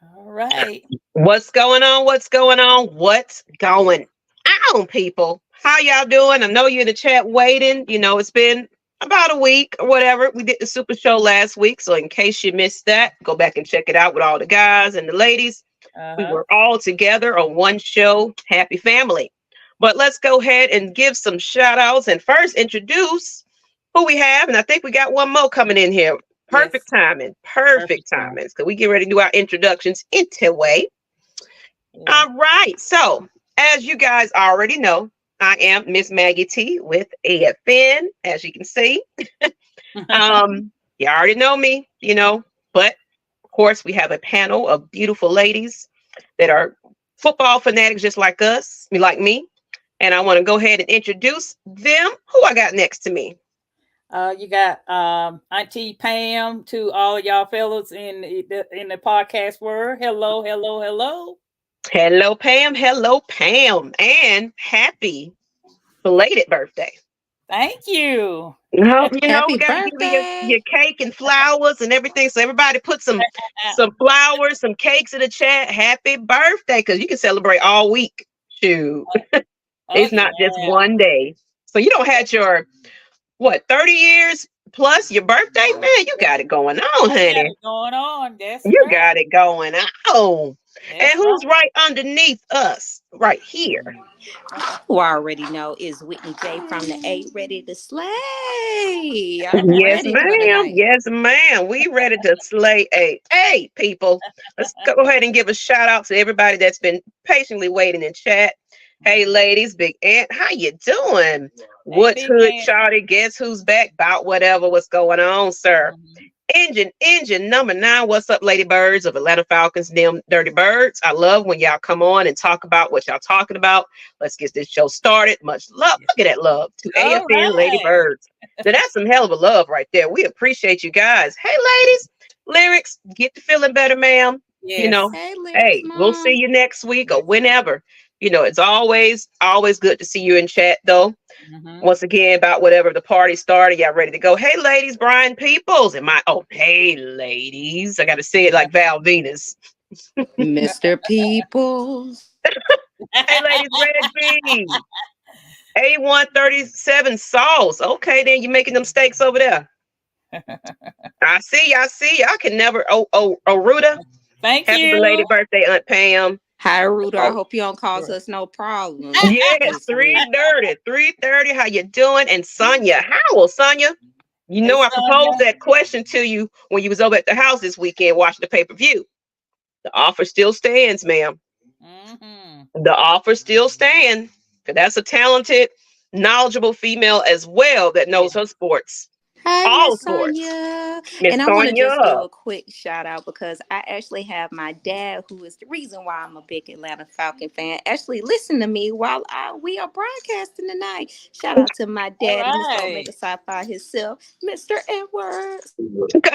All right. What's going on? What's going on? What's going on, people? How y'all doing? I know you're in the chat waiting. It's been about a week or whatever. We did the super show last week. So in case you missed that, go back and check it out with all the guys and the ladies. We Uh-huh. were all together on one show. Happy family. But let's go ahead and give some shout outs and first introduce who we have. And I think we got one more coming in here. Perfect Yes. timing. Perfect Perfect time. timing. Because we get ready to do our introductions into way. Yeah. All right. So, as you guys already know, I am Ms Maggie T with AFN, as you can see. You already know me, but of course, we have a panel of beautiful ladies that are football fanatics just like us, like me. And I want to go ahead and introduce them. Who I got next to me? You got Auntie Pam to all of y'all fellows in the podcast world. Hello, hello, hello. Hello, Pam. Hello, Pam. And happy belated birthday. Thank you. We Happy got to give you birthday. your cake and flowers and everything. So everybody put some flowers, some cakes in the chat. Happy birthday, because you can celebrate all week. Shoot, Oh it's not just yeah. one day. So you don't have your 30 years plus your birthday, man. You got it going on, I got honey. it going on. That's You right. got it going on. And That's who's right. right underneath us, right here? Who I already know is Whitney J from the A Ready to Slay. I'm Yes, ready for ma'am. tonight. Yes, ma'am. We ready to slay a. Hey, people. Let's go ahead and give a shout out to everybody that's been patiently waiting in chat. Hey, ladies, Big Ant, how you doing? Hey, What's big hood, man. Charlie? Guess who's back? About whatever. What's going on, sir? Mhm. Engine number 9. What's up, Lady Birds of Atlanta Falcons, them dirty birds? I love when y'all come on and talk about what y'all talking about. Let's get this show started. Much love. Look at that love to All AFN Lady right. Birds. Now that's some hell of a love right there. We appreciate you guys. Hey, ladies, lyrics, get to feeling better, ma'am. You know, Yes. Hey, Lyrics hey, we'll see Mom. you next week or whenever. It's always good to see you in chat though. Mm-hmm. Once again, about whatever the party started, y'all ready to go? Hey, ladies, Brian Peoples. Hey, ladies. I got to say it like Val Venus. Mr. Peoples. Hey, ladies, Red B. A137 sauce. Okay, then you're making them steaks over there. I see you. I see you. I can never. Ruta. Thank Happy you. belated birthday, Aunt Pam. Hi, Rooter. I Oh, hope you don't cause us no problems yes, this week. 3:30. 3:30. How you doing? And Sonia. How, Sonia? Hey, I proposed Sonia. that question to you when you was over at the house this weekend watching the pay-per-view. The offer still stands, ma'am. Mm-hmm. The offer still stands. 'Cause that's a talented, knowledgeable female as well that knows Yeah. her sports. Hi, All Miss sports. Sonia. Miss And I want to just give Sonia. a quick shout out because I actually have my dad, who is the reason why I'm a big Atlanta Falcon fan, actually listen to me while we are broadcasting tonight. Shout out to my All daddy, Mr. right. Omega Sci-Fi himself, Mr. Edwards.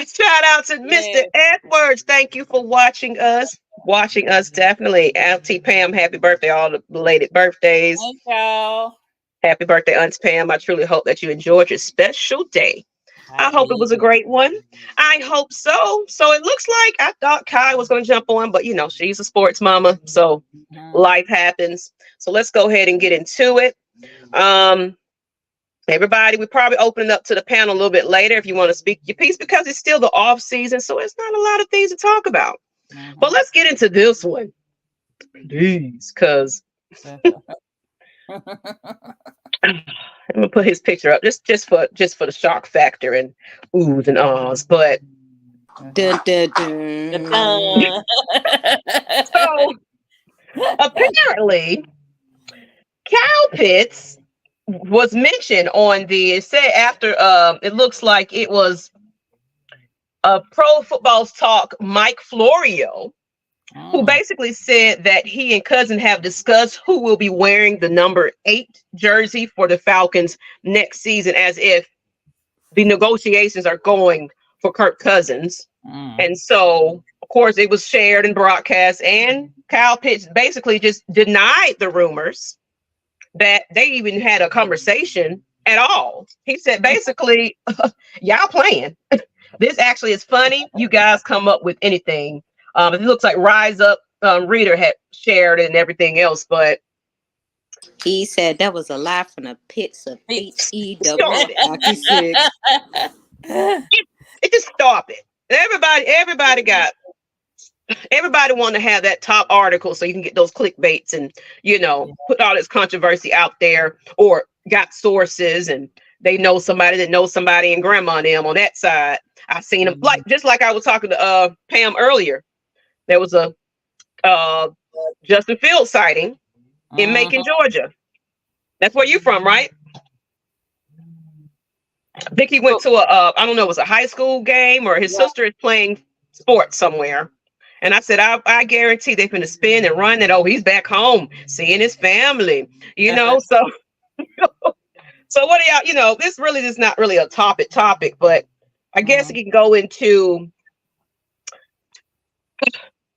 Shout out to Mr. Yes. Edwards. Thank you for watching us. Watching us definitely. Auntie Pam, happy birthday. All the belated birthdays. Thank y'all. Happy birthday, Aunt Pam. I truly hope that you enjoyed your special day. I I hope it was a did. great one. I hope so. So it looks like I thought Kai was going to jump on, but she's a sports mama, so Mhm. life happens. So let's go ahead and get into it. Um, Everybody, we're probably opening up to the panel a little bit later if you want to speak your piece because it's still the off season, so it's not a lot of things to talk about. But Mhm. let's get into this one, please, because I'm gonna put his picture up just for the shock factor and oohs and ahs. But Dun, dun, dun. Ta-ta. so apparently, cow pits was mentioned on it said after it looks like it was Pro Football's Talk Mike Florio, who Mm. basically said that he and Cousin have discussed who will be wearing the number 8 jersey for the Falcons next season, as if the negotiations are going for Kirk Cousins. Mm. And so, of course, it was shared and broadcast, and Kyle Pitts basically just denied the rumors that they even had a conversation at all. He said, basically, y'all playing. This actually is funny. You guys come up with anything. It looks like Rise Up Reader had shared it and everything else, but He said that was a lie from the pits of stop HEW it. 96. It just stop it. Everybody want to have that top article so you can get those clickbaits and put all this controversy out there, or got sources and they know somebody that knows somebody and grandma and them on that side. I seen them just like I was talking to Pam earlier. There was a Justin Fields sighting in Macon, Georgia. That's where you from, right? I think he went to I don't know, it was a high school game, or his sister is playing sports somewhere. And I said, I guarantee they're going to spin and run and, oh, he's back home seeing his family, so. So what do y'all, this really is not really a topic, but I guess it can go into,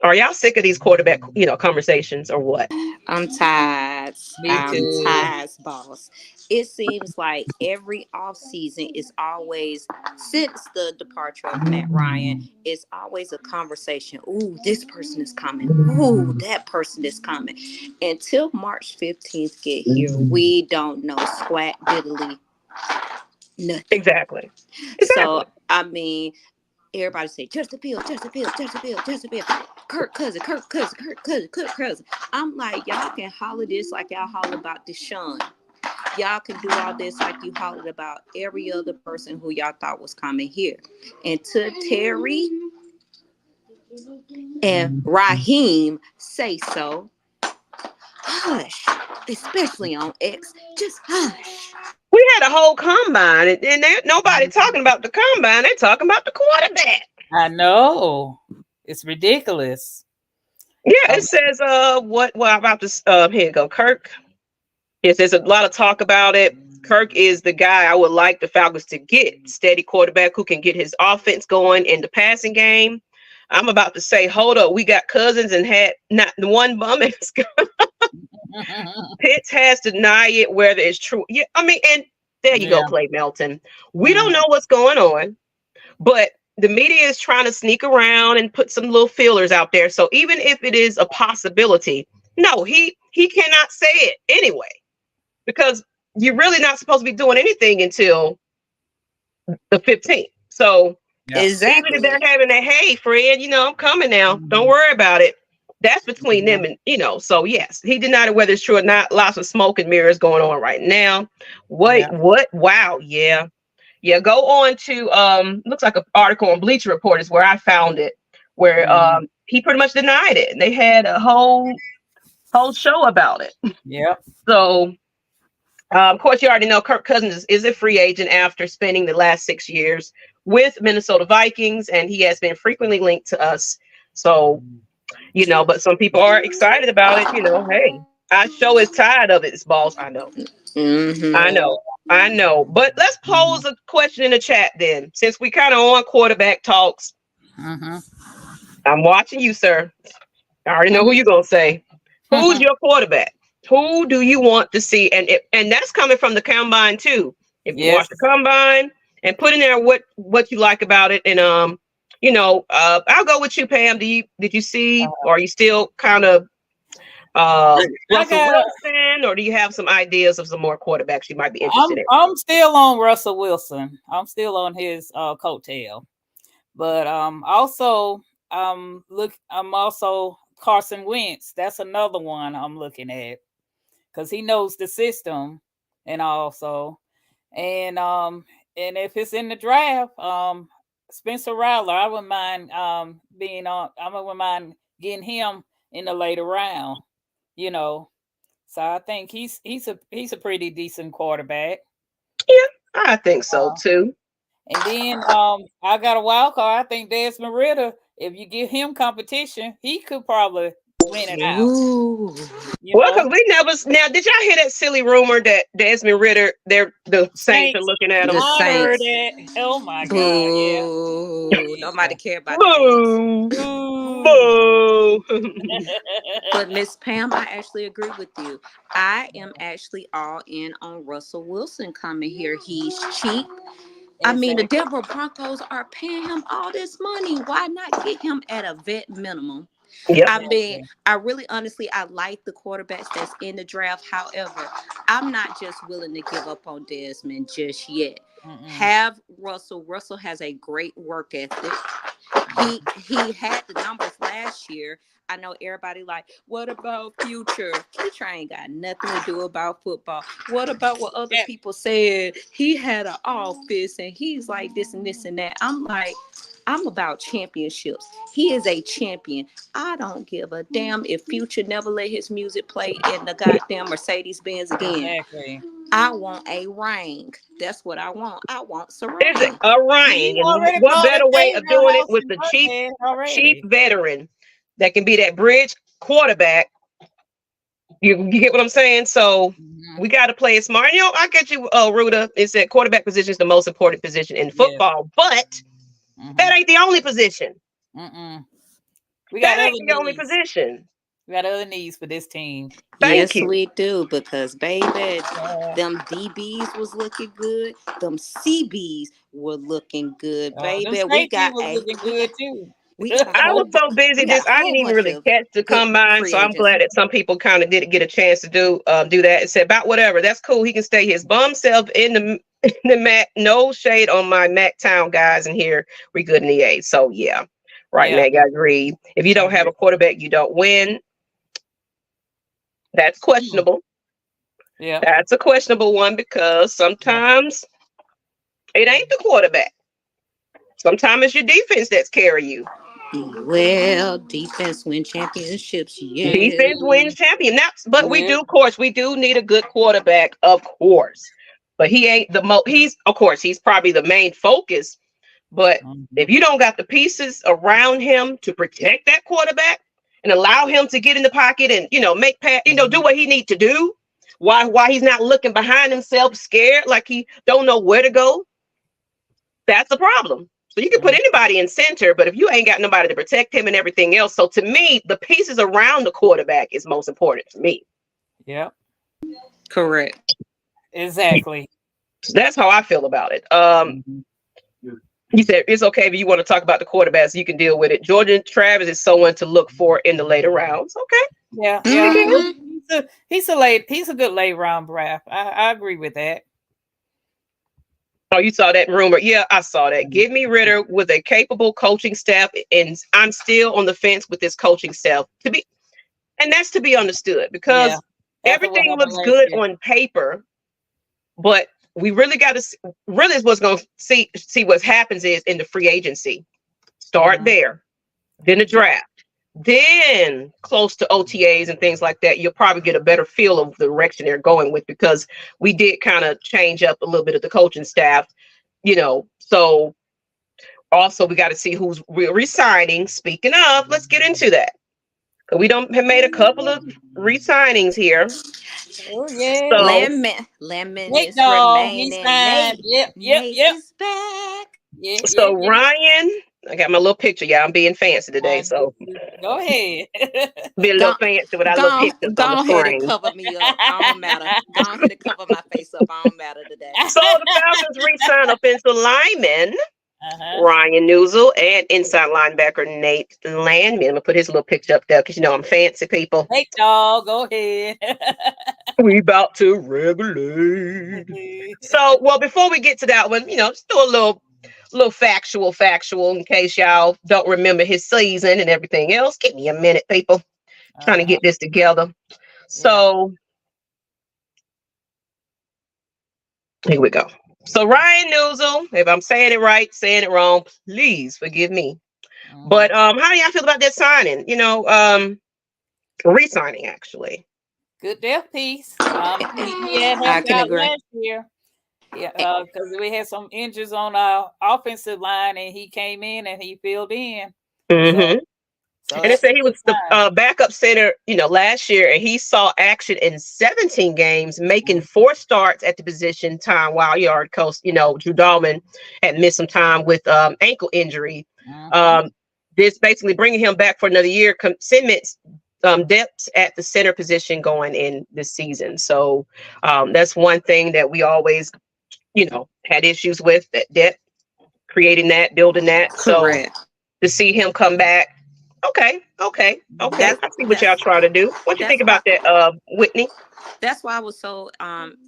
are y'all sick of these quarterback, conversations or what? I'm tired. too. I'm tired, boss. It seems like every offseason is always, since the departure of Matt Ryan, it's always a conversation. Ooh, this person is coming. Ooh, that person is coming. Until March 15th get here, we don't know squat diddly nothing. Exactly. So, I mean, everybody say, Justin Fields. Kirk Cousin. I'm like, y'all can holler this like y'all holler about Deshaun. Y'all can do all this like you hollered about every other person who y'all thought was coming here. And to Terry and Raheem say so, hush, especially on X, just hush. We had a whole combine, and nobody talking about the combine. They're talking about the quarterback. I know. It's ridiculous. Yeah, it says, what about this? Here you go, Kirk. Yes, there's a lot of talk about it. Kirk is the guy I would like the Falcons to get. Steady quarterback who can get his offense going in the passing game. I'm about to say, hold up, we got Cousins and had not one bum. Pitts has denied it, whether it's true. Yeah, I mean, and there you go, Clay Melton. We don't know what's going on, but the media is trying to sneak around and put some little feelers out there. So even if it is a possibility, no, he cannot say it anyway, because you're really not supposed to be doing anything until the 15th. So exactly. even if they're having that, hey, Fred, I'm coming now. Don't worry about it. That's between them and, so yes, he denied it, whether it's true or not. Lots of smoke and mirrors going on right now. What? Wow. Yeah. Yeah. Go on to, looks like an article on Bleacher Report is where I found it, where he pretty much denied it. They had a whole show about it. Yeah. So, of course, you already know Kirk Cousins is a free agent after spending the last 6 years with Minnesota Vikings, and he has been frequently linked to us. So, but some people are excited about it. Hey, our show is tired of it. It's balls. I know. I know. But let's pose a question in the chat then, since we kind of on quarterback talks. I'm watching you, sir. I already know who you're going to say. Who's your quarterback? Who do you want to see? And that's coming from the combine too. If you watch the combine and put in there what you like about it, and I'll go with you, Pam. Did you see, or are you still kind of Russell Wilson, or do you have some ideas of some more quarterbacks you might be interested in? I'm still on Russell Wilson. I'm still on his coattail, but also I'm also Carson Wentz. That's another one I'm looking at, because he knows the system, and also, and if it's in the draft, Spencer Rattler, I wouldn't mind being on. I wouldn't mind getting him in the later round. So I think he's a pretty decent quarterback. Yeah, I think so too. And then I got a wild card. I think Desmond Ridder, if you give him competition, he could probably win it out. Well, because we never. Now, did y'all hear that silly rumor that Desmond Ridder, the Saints are looking at him? I heard it. Oh my God! Yeah. Nobody care about Boo. Boo. But Miss Pam, I actually agree with you. I am actually all in on Russell Wilson coming here. He's cheap. I mean, the Exactly. Denver Broncos are paying him all this money. Why not get him at a vet minimum? Yep. I mean, Exactly. I really honestly, I like the quarterbacks that's in the draft. However, I'm not just willing to give up on Desmond just yet. Mm-mm. Have Russell. Russell has a great work ethic. He had the numbers last year. I know everybody like, what about future? Future ain't got nothing to do about football. What about what other Yeah. people said? He had an office and he's like this and this and that. I'm like, I'm about championships. He is a champion. I don't give a damn if Future never let his music play in the goddamn Mercedes Benz again. Exactly. I want a ring. That's what I want. I want some Is it ring. a Well, Ryan? you And already what called it better way Dave of doing it House with and the cheap Buckhead already. veteran that can be that bridge quarterback? You get what I'm saying? So Mm-hmm. we got to play it smart. You know, I get you, Ruda. It's that quarterback position is the most important position in Yes. football, but Mm-hmm. that ain't the only position. Mm-mm. We got That other ain't the only needs. position. We got other needs for this team. Thank Yes, you. we do. Because baby, Yeah. them DBs was looking good. Them CBs were looking good. Them Baby, safety was looking good too. we got a I was whole so busy we got this a I whole didn't even bunch really of catch the good combine. free So I'm agents. glad that some people kind of did get a chance to do that and said about whatever. That's cool. He can stay his bum self in the in the Mac. No shade on my Mac Town guys in here. We good in the A. So yeah. Right, Yeah, Meg, I agree. If you I don't have agree. a quarterback, you don't win. That's Mm. questionable. Yeah. That's a questionable one because Yeah. sometimes it ain't the quarterback. Sometimes it's your defense that's carry you. Well, defense win championships. Yeah. Defense wins champion. Now, but we Yeah. do, of course, we do need a good quarterback, of course. But he ain't the most. He's, of course, he's probably the main focus. But Mhm. if you don't got the pieces around him to protect that quarterback and allow him to get in the pocket and make pass, do what he need to do, why he's not looking behind himself, scared like he don't know where to go. That's a problem. So you can put Mhm. anybody in center, but if you ain't got nobody to protect him and everything else, so to me, the pieces around the quarterback is most important for me. Yeah. Correct. Exactly. So that's how I feel about it. Mhm. He said it's okay if you want to talk about the quarterbacks, you can deal with it. Jordan Travis is someone to look for in the later rounds. Okay, Yeah. I Yeah. get it. Mm-hmm. He's a good late round draft. I agree with that. Oh, you saw that rumor? Yeah, I saw that. Give me Ritter with a capable coaching staff, and I'm still on the fence with this coaching staff and that's to be understood Yeah. because After what everything happened looks last good year. on paper, but we really got to really is what's going to see what happens is in the free agency. Start Mhm. there, then the draft, then close to OTAs and things like that. You'll probably get a better feel of the direction they're going with because we did kind of change up a little bit of the coaching staff, So also we got to see who's resigning. Speaking of, let's get into that. We don't have made a couple of resignings here. Oh yeah. So Lemon Nate is dog. He's remaining. fine. Yep. Yep. Nate Yep. is back. Yeah. Yeah. so Yeah. Ryan, I got my little picture, y'all. I'm being fancy today, so Go ahead. be a little Go, fancy with our little go, pictures on the go ahead and screen. cover me up. I don't matter. Go ahead and cover my face up. I don't matter today. So the Falcons re-signed offensive lineman Uh-huh. Ryan Newsel and inside linebacker Nate Landman. I'm gonna put his little picture up there because I'm fancy people. Nate dog. Go ahead. We about to regulate. So, well, before we get to that one, just do a little factual in case y'all don't remember his season and everything else. Give me a minute, people. Trying to Uh-huh. get this together. Yeah. So here we go. So Ryan Newsel, if I'm saying it right, saying it wrong, please forgive me. Mhm. But how do y'all feel about that signing? Re-signing actually. Good death piece. He had I helped can out agree. last year. Yeah, because we had some injuries on our offensive line, and he came in and he filled in. So, Mm-hmm. so And they that's a said he good was the sign. backup center, last year, and he saw action in 17 games, making 4 starts at the position time while yard coach, Drew Dahlman had missed some time with ankle injury. Mm-hmm. Um, this basically bringing him back for another year cements depth at the center position going in this season. So that's one thing that we always had issues with that, creating that, building that. So Correct. to see him come back, okay. That's I see what y'all try to do. What you that's think why about that, Whitney? that's why I was so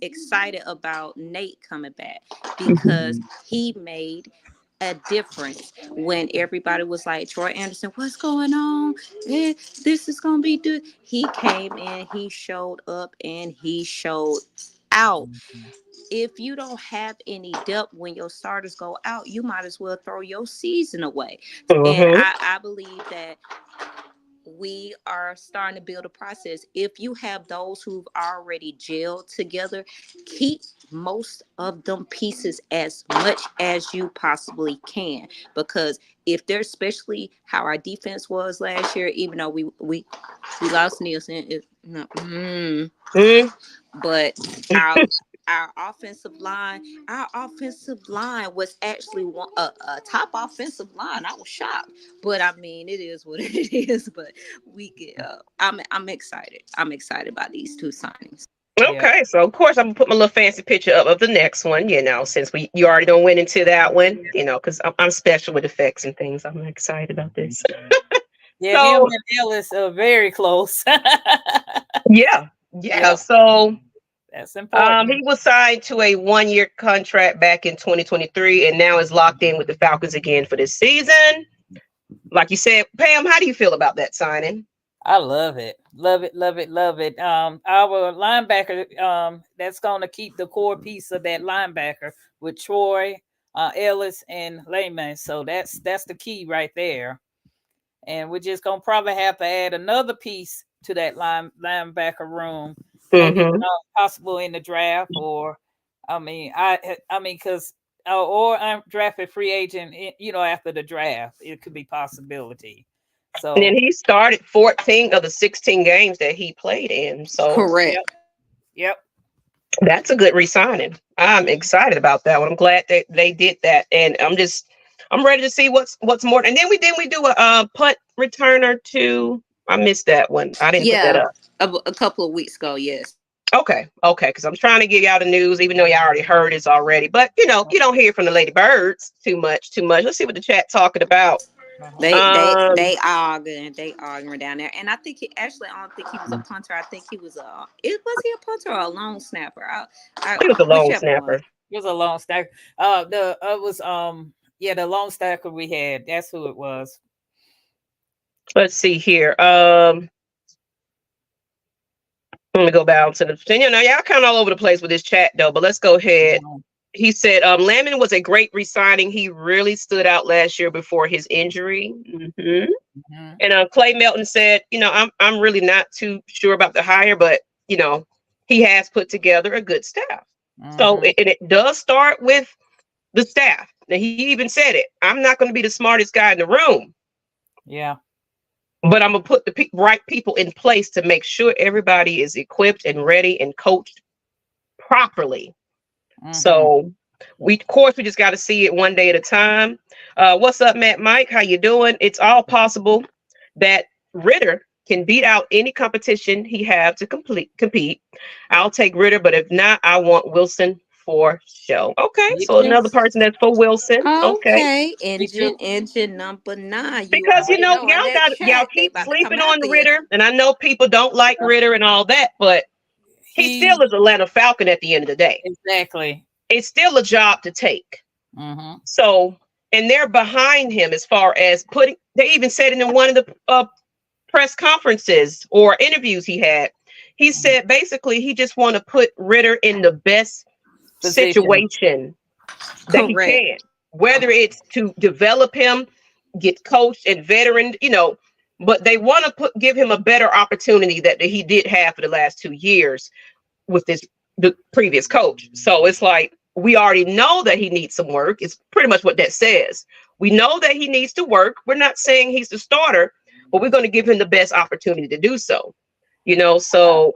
excited about Nyght coming back, because he made a difference when everybody was like, Troy Anderson, what's going on? This is gonna be good. He came in, he showed up, and he showed out. If you don't have any depth when your starters go out, you might as well throw your season away. And Mm-hmm. I believe that we are starting to build a process. If you have those who've already gelled together, keep most of them pieces as much as you possibly can, because if they're, especially how our defense was last year, even though we lost Nielsen, Mm-hmm. but our offensive line was actually a top offensive line. I was shocked, but I mean, it is what it is. But we get I'm excited. I'm excited about these two signings. Yeah. Okay, so of course I'm gonna put my little fancy picture up of the next one. Since you already don't went into that one. Because I'm special with effects and things. I'm excited about this. Yeah, him So and Ellis are very close. yeah. Yep, So that's important. he was signed to a 1-year contract back in 2023, and now is locked in with the Falcons again for this season. Like you said, Pam, how do you feel about that signing? I love it. Love it, love it, love it. Our linebacker, that's gonna keep the core piece of that linebacker with Troy, Ellis, and Lehman. So that's the key right there. And we're just gonna probably have to add another piece to that linebacker room, maybe Mm-hmm. possible in the draft, or because or undrafted free agent, after the draft, it could be possibility. And then So he started 14 of the 16 games that he played in. So Correct. yep, yep. that's a good re-signing. I'm excited about that one. I'm glad that they did that, and I'm ready to see what's more. And then we do a punt returner too. I missed that one. I didn't put that Yeah, up. a couple of weeks ago. Yes. Okay, because I'm trying to give y'all the news, even though y'all already heard this already. But you don't hear from the Lady Birds too much. Let's see what the chat talking about. Uh-huh. They arguing down there, and I think I don't think he was a punter. I think he was he a punter or a long snapper? He was a long Whichever one. snapper. It was a long stack. The it was the long stacker we had. That's who it was. Let's see here. Let me go back to the now y'all kind of all over the place with this chat though, but let's go ahead. Mhm. He said Lamon was a great re-signing. He really stood out last year before his injury. Mm-hmm. Mhm. And Clay Melton said, I'm really not too sure about the hire, but he has put together a good staff. So Mhm. it does start with the staff. Now he even said it. I'm not going to be the smartest guy in the room, Yeah. but I'm gonna put the right people in place to make sure everybody is equipped and ready and coached properly. Mhm. So of course we just got to see it one day at a time. What's up, Matt Mike? How you doing? It's all possible that Ridder can beat out any competition he have to compete. I'll take Ridder, but if not, I want Wilson for show. Okay, Me so too. another person that's for Wilson. Okay. Okay, Me too. engine number 9. You Because already know in that y'all chat they keep about to come sleeping on after the you. Ridder, and I know people don't like Ridder and all that, but he He still is Atlanta Falcon at the end of the day. exactly. It's still a job to take. Mhm. So, and they're behind him as far as putting. They even said it in one of the press conferences or interviews he had. He said basically he just want to put Ridder in the best Position. situation that he Correct. can, whether it's to develop him, get coached and veteran, but they want to give him a better opportunity that he did have for the last 2 years with the previous coach. So it's like we already know that he needs some work. It's pretty much what that says. We know that he needs to work. We're not saying he's the starter, but we're going to give him the best opportunity to do so. So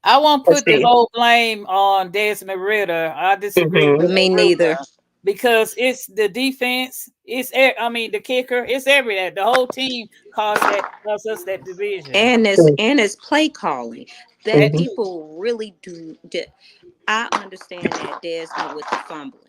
I won't let's put the see. whole blame on Desmond Ridder. I disagree with Mm-hmm. Me neither. Ruger because it's the defense. The kicker. It's everything. The whole team caused us that division. And it's play calling. that people really do. I understand that Desmond with the fumbling.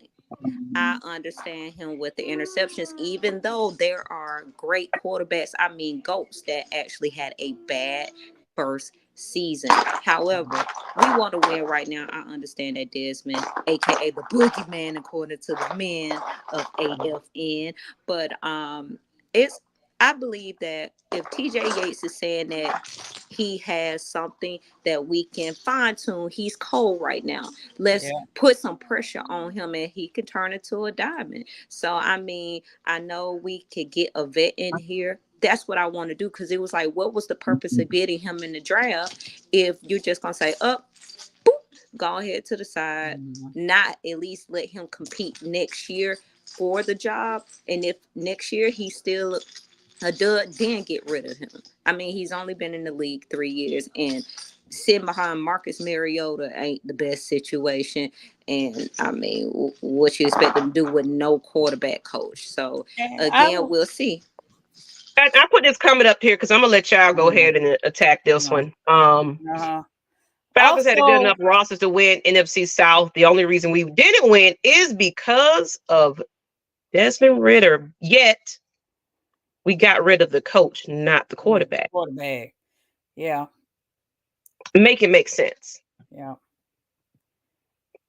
I understand him with the interceptions, even though there are great quarterbacks, I mean, GOATs that actually had a bad first season. However, we want to win right now. I understand that Desmond, aka the boogeyman, according to the men of AFN, but it's I believe that if TJ Yates is saying that he has something that we can fine tune, he's cold right now. Let's put some pressure on him and he can turn into a diamond. So, I mean, I know we could get a vet in here. That's what I want to do, because it was like, what was the purpose of getting him in the draft if you're just going to say, boop, go ahead to the side, not at least let him compete next year for the job. And if next year he's still a dud, then get rid of him. I mean, he's only been in the league 3 years, and sitting behind Marcus Mariota ain't the best situation. And I mean, what you expect them to do with no quarterback coach? So again, we'll see. I put this comment up here because I'm gonna let y'all go ahead and attack this one. Falcons had a good enough rosters to win NFC South. The only reason we didn't win is because of Desmond Ridder. Yet we got rid of the coach, not the quarterback. Yeah. Make it make sense. Yeah.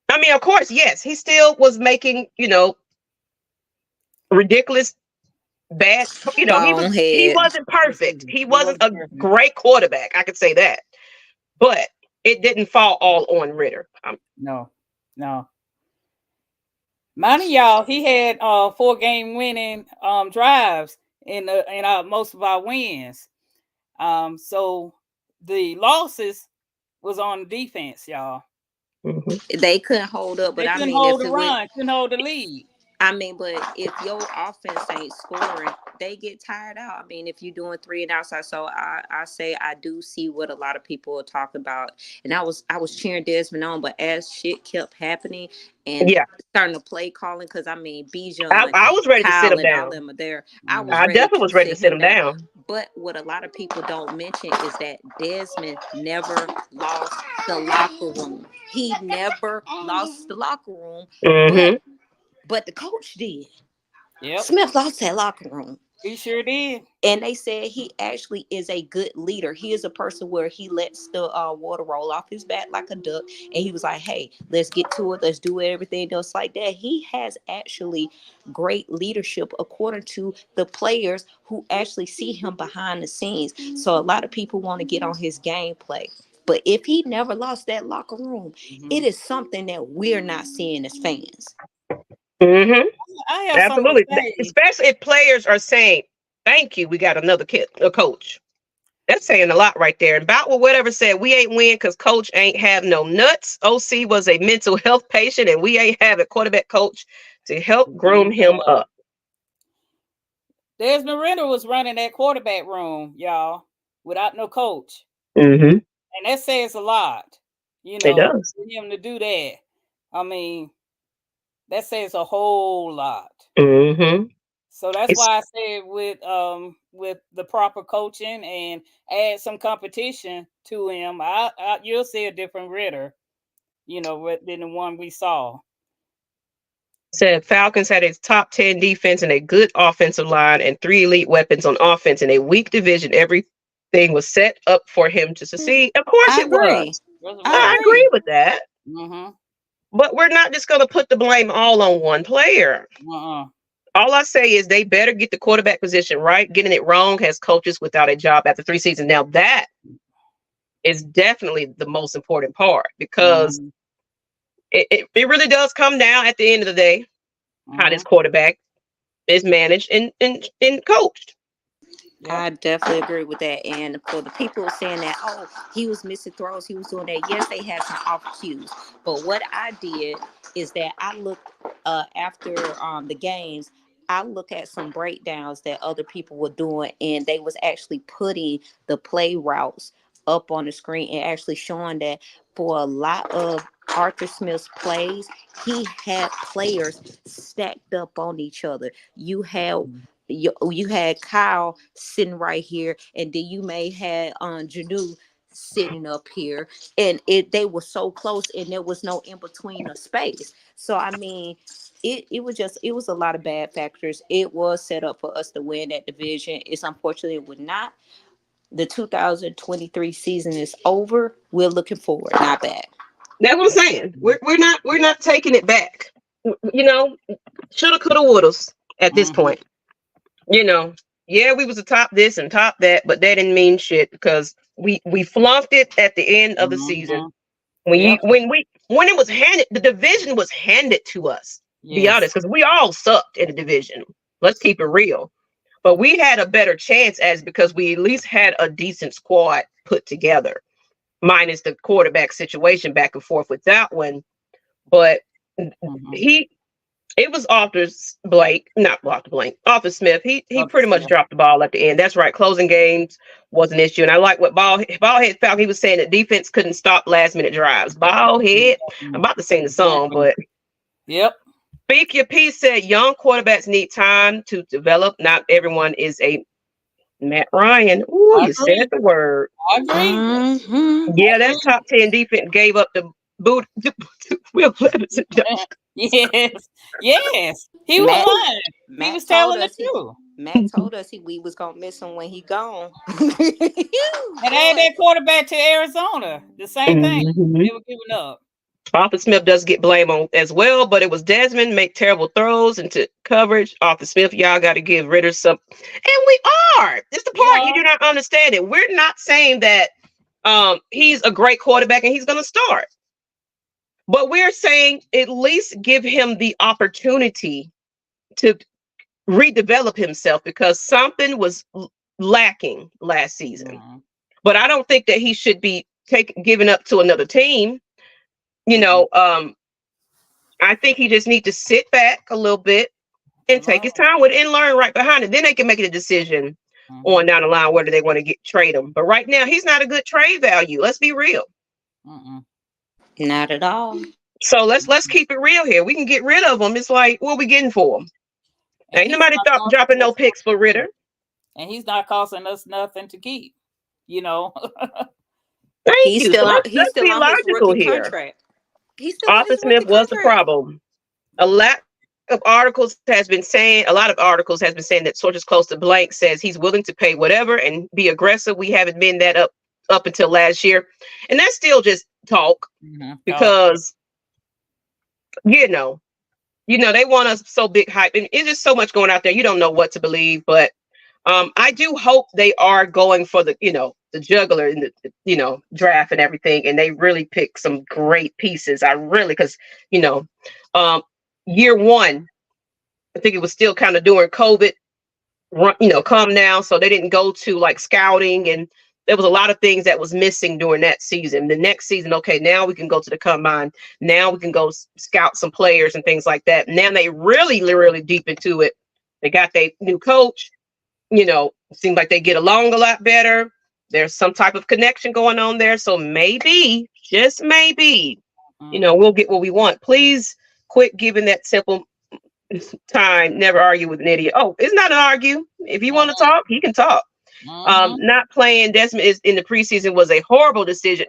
I mean, of course, yes, he still was making, ridiculous bad, he wasn't perfect. He wasn't a great quarterback. I could say that. But it didn't fall all on Ridder. No. Mind y'all, he had 4-game winning drives in most of our wins. So the losses was on defense, y'all. They couldn't hold up, but they couldn't hold the run, couldn't hold the lead. I mean, but if your offense ain't scoring, they get tired out. I mean, if you're doing 3 and outside, so I say I do see what a lot of people are talking about. And I was cheering Desmond on, but as shit kept happening and starting to play calling, because I mean, Bijan, I was ready to sit him down. All them are there. I definitely was ready to sit him down. But what a lot of people don't mention is that Desmond never lost the locker room. He never lost the locker room. But the coach did. Yep. Smith lost that locker room. He sure did. And they said he actually is a good leader. He is a person where he lets the water roll off his back like a duck. And he was like, hey, let's get to it. Let's do everything else like that. He has actually great leadership according to the players who actually see him behind the scenes. So a lot of people want to get on his gameplay. But if he never lost that locker room, it is something that we're not seeing as fans. Absolutely, especially if players are saying, "Thank you, we got another coach." That's saying a lot right there. And about whatever said, we ain't win because coach ain't have no nuts. OC was a mental health patient, and we ain't have a quarterback coach to help groom him up. Desmond Ridder was running that quarterback room, y'all, without no coach. And that says a lot, it does. For him to do that. I mean, that says a whole lot. So that's why I said with the proper coaching and add some competition to him, you'll see a different Ridder, than the one we saw. Said Falcons had a top 10 defense and a good offensive line and 3 elite weapons on offense in a weak division. Everything was set up for him to succeed. Of course it was. I agree with that. But we're not just going to put the blame all on one player. All I say is they better get the quarterback position right. Getting it wrong has coaches without a job after 3 seasons. Now that is definitely the most important part, because it really does come down at the end of the day how this quarterback is managed and coached. I definitely agree with that. And for the people saying that, oh, he was missing throws, he was doing that. Yes, they had some off cues. But what I did is that I looked after the games, I look at some breakdowns that other people were doing, and they was actually putting the play routes up on the screen and actually showing that for a lot of Arthur Smith's plays, he had players stacked up on each other. You had Kyle sitting right here, and then you may have Janu sitting up here, and they were so close, and there was no in between of space. So I mean, it was a lot of bad factors. It was set up for us to win that division. It's unfortunately it would not. The 2023 season is over. We're looking forward, not back. That's what I'm saying. We're not taking it back. You know, shoulda, coulda, wouldas at this Mm-hmm. point. You know, yeah, we was a top this and top that, but that didn't mean shit because we flunked it at the end of the season. Mm-hmm. When you Yep. when it was handed, the division was handed to us. Be Yes. honest, because we all sucked in the division. Let's keep it real. But we had a better chance as because we at least had a decent squad put together, minus the quarterback situation back and forth with that one. But Mm-hmm. he it was Arthur Blake, not Arthur Blank, Arthur Smith. He Up pretty much Smith. dropped the ball at the end. That's right. Closing games was an issue. And I like what Ballhead Falcon, he was saying that defense couldn't stop last minute drives. Ballhead, I'm about to sing the song, Exactly. but Yep. Speak Your Piece said young quarterbacks need time to develop. Not everyone is a Matt Ryan. Ooh, I you said agree. the word. I agree. Mm-hmm. Yeah, I that top 10 defense gave up the boot to Will Levis and agree. Josh. Yes. Yes. He was Matt lying. He Matt was told telling the us he truth. Matt told us we was gonna miss him when he gone. And add Boy, that quarterback to Arizona. The same thing. Mhm. They were giving up. Arthur Smith does get blame on as well, but it was Desmond make terrible throws into coverage. Arthur Smith, y'all got to give Ritter some, and we are. It's the We part you are. do not understand it. We're not saying that he's a great quarterback and he's going to start, but we're saying at least give him the opportunity to redevelop himself because something was lacking last season. Mm-hmm. But I don't think that he should be given up to another team. You Mm-hmm. know, I think he just need to sit back a little bit and And take learn. his time with it and learn right behind it. Then they can make a decision Mm-hmm. on down the line whether they want to trade him. But right now, he's not a good trade value. Let's be real. Mm-mm. not at all. So let's keep it real here. We can get rid of him. It's like what we getting for him? And Ain't he's nobody not dropping costing no us picks for nothing. Ritter. And he's not costing us nothing to keep. You know. Thank you. So He's let's still be on his logical rookie here. contract. He's still on Arthur his Smith rookie was the contract. problem. A lack of articles has been saying a lot of articles has been saying that sources close to blank says he's willing to pay whatever and be aggressive. We haven't been that up until last year, and that's still just talk Mm-hmm. Talk. because you know they want us so big hype, and it's just so much going out there. You don't know what to believe, but I do hope they are going for the juggler in the draft and everything, and they really pick some great pieces. I really because you know um, year one. I think it was still kind of during COVID, come now. So they didn't go to like scouting, and there was a lot of things that was missing during that season. The next season, okay, now we can go to the combine. Now we can go scout some players and things like that. Now they really deep into it. They got their new coach. Seems like they get along a lot better. There's some type of connection going on there. So maybe, just maybe, Mm-hmm. we'll get what we want. Please quit giving that simple time, never argue with an idiot. Oh, it's not an argue. If you want to talk, he can talk. Mm-hmm. Not playing Desmond is in the preseason was a horrible decision.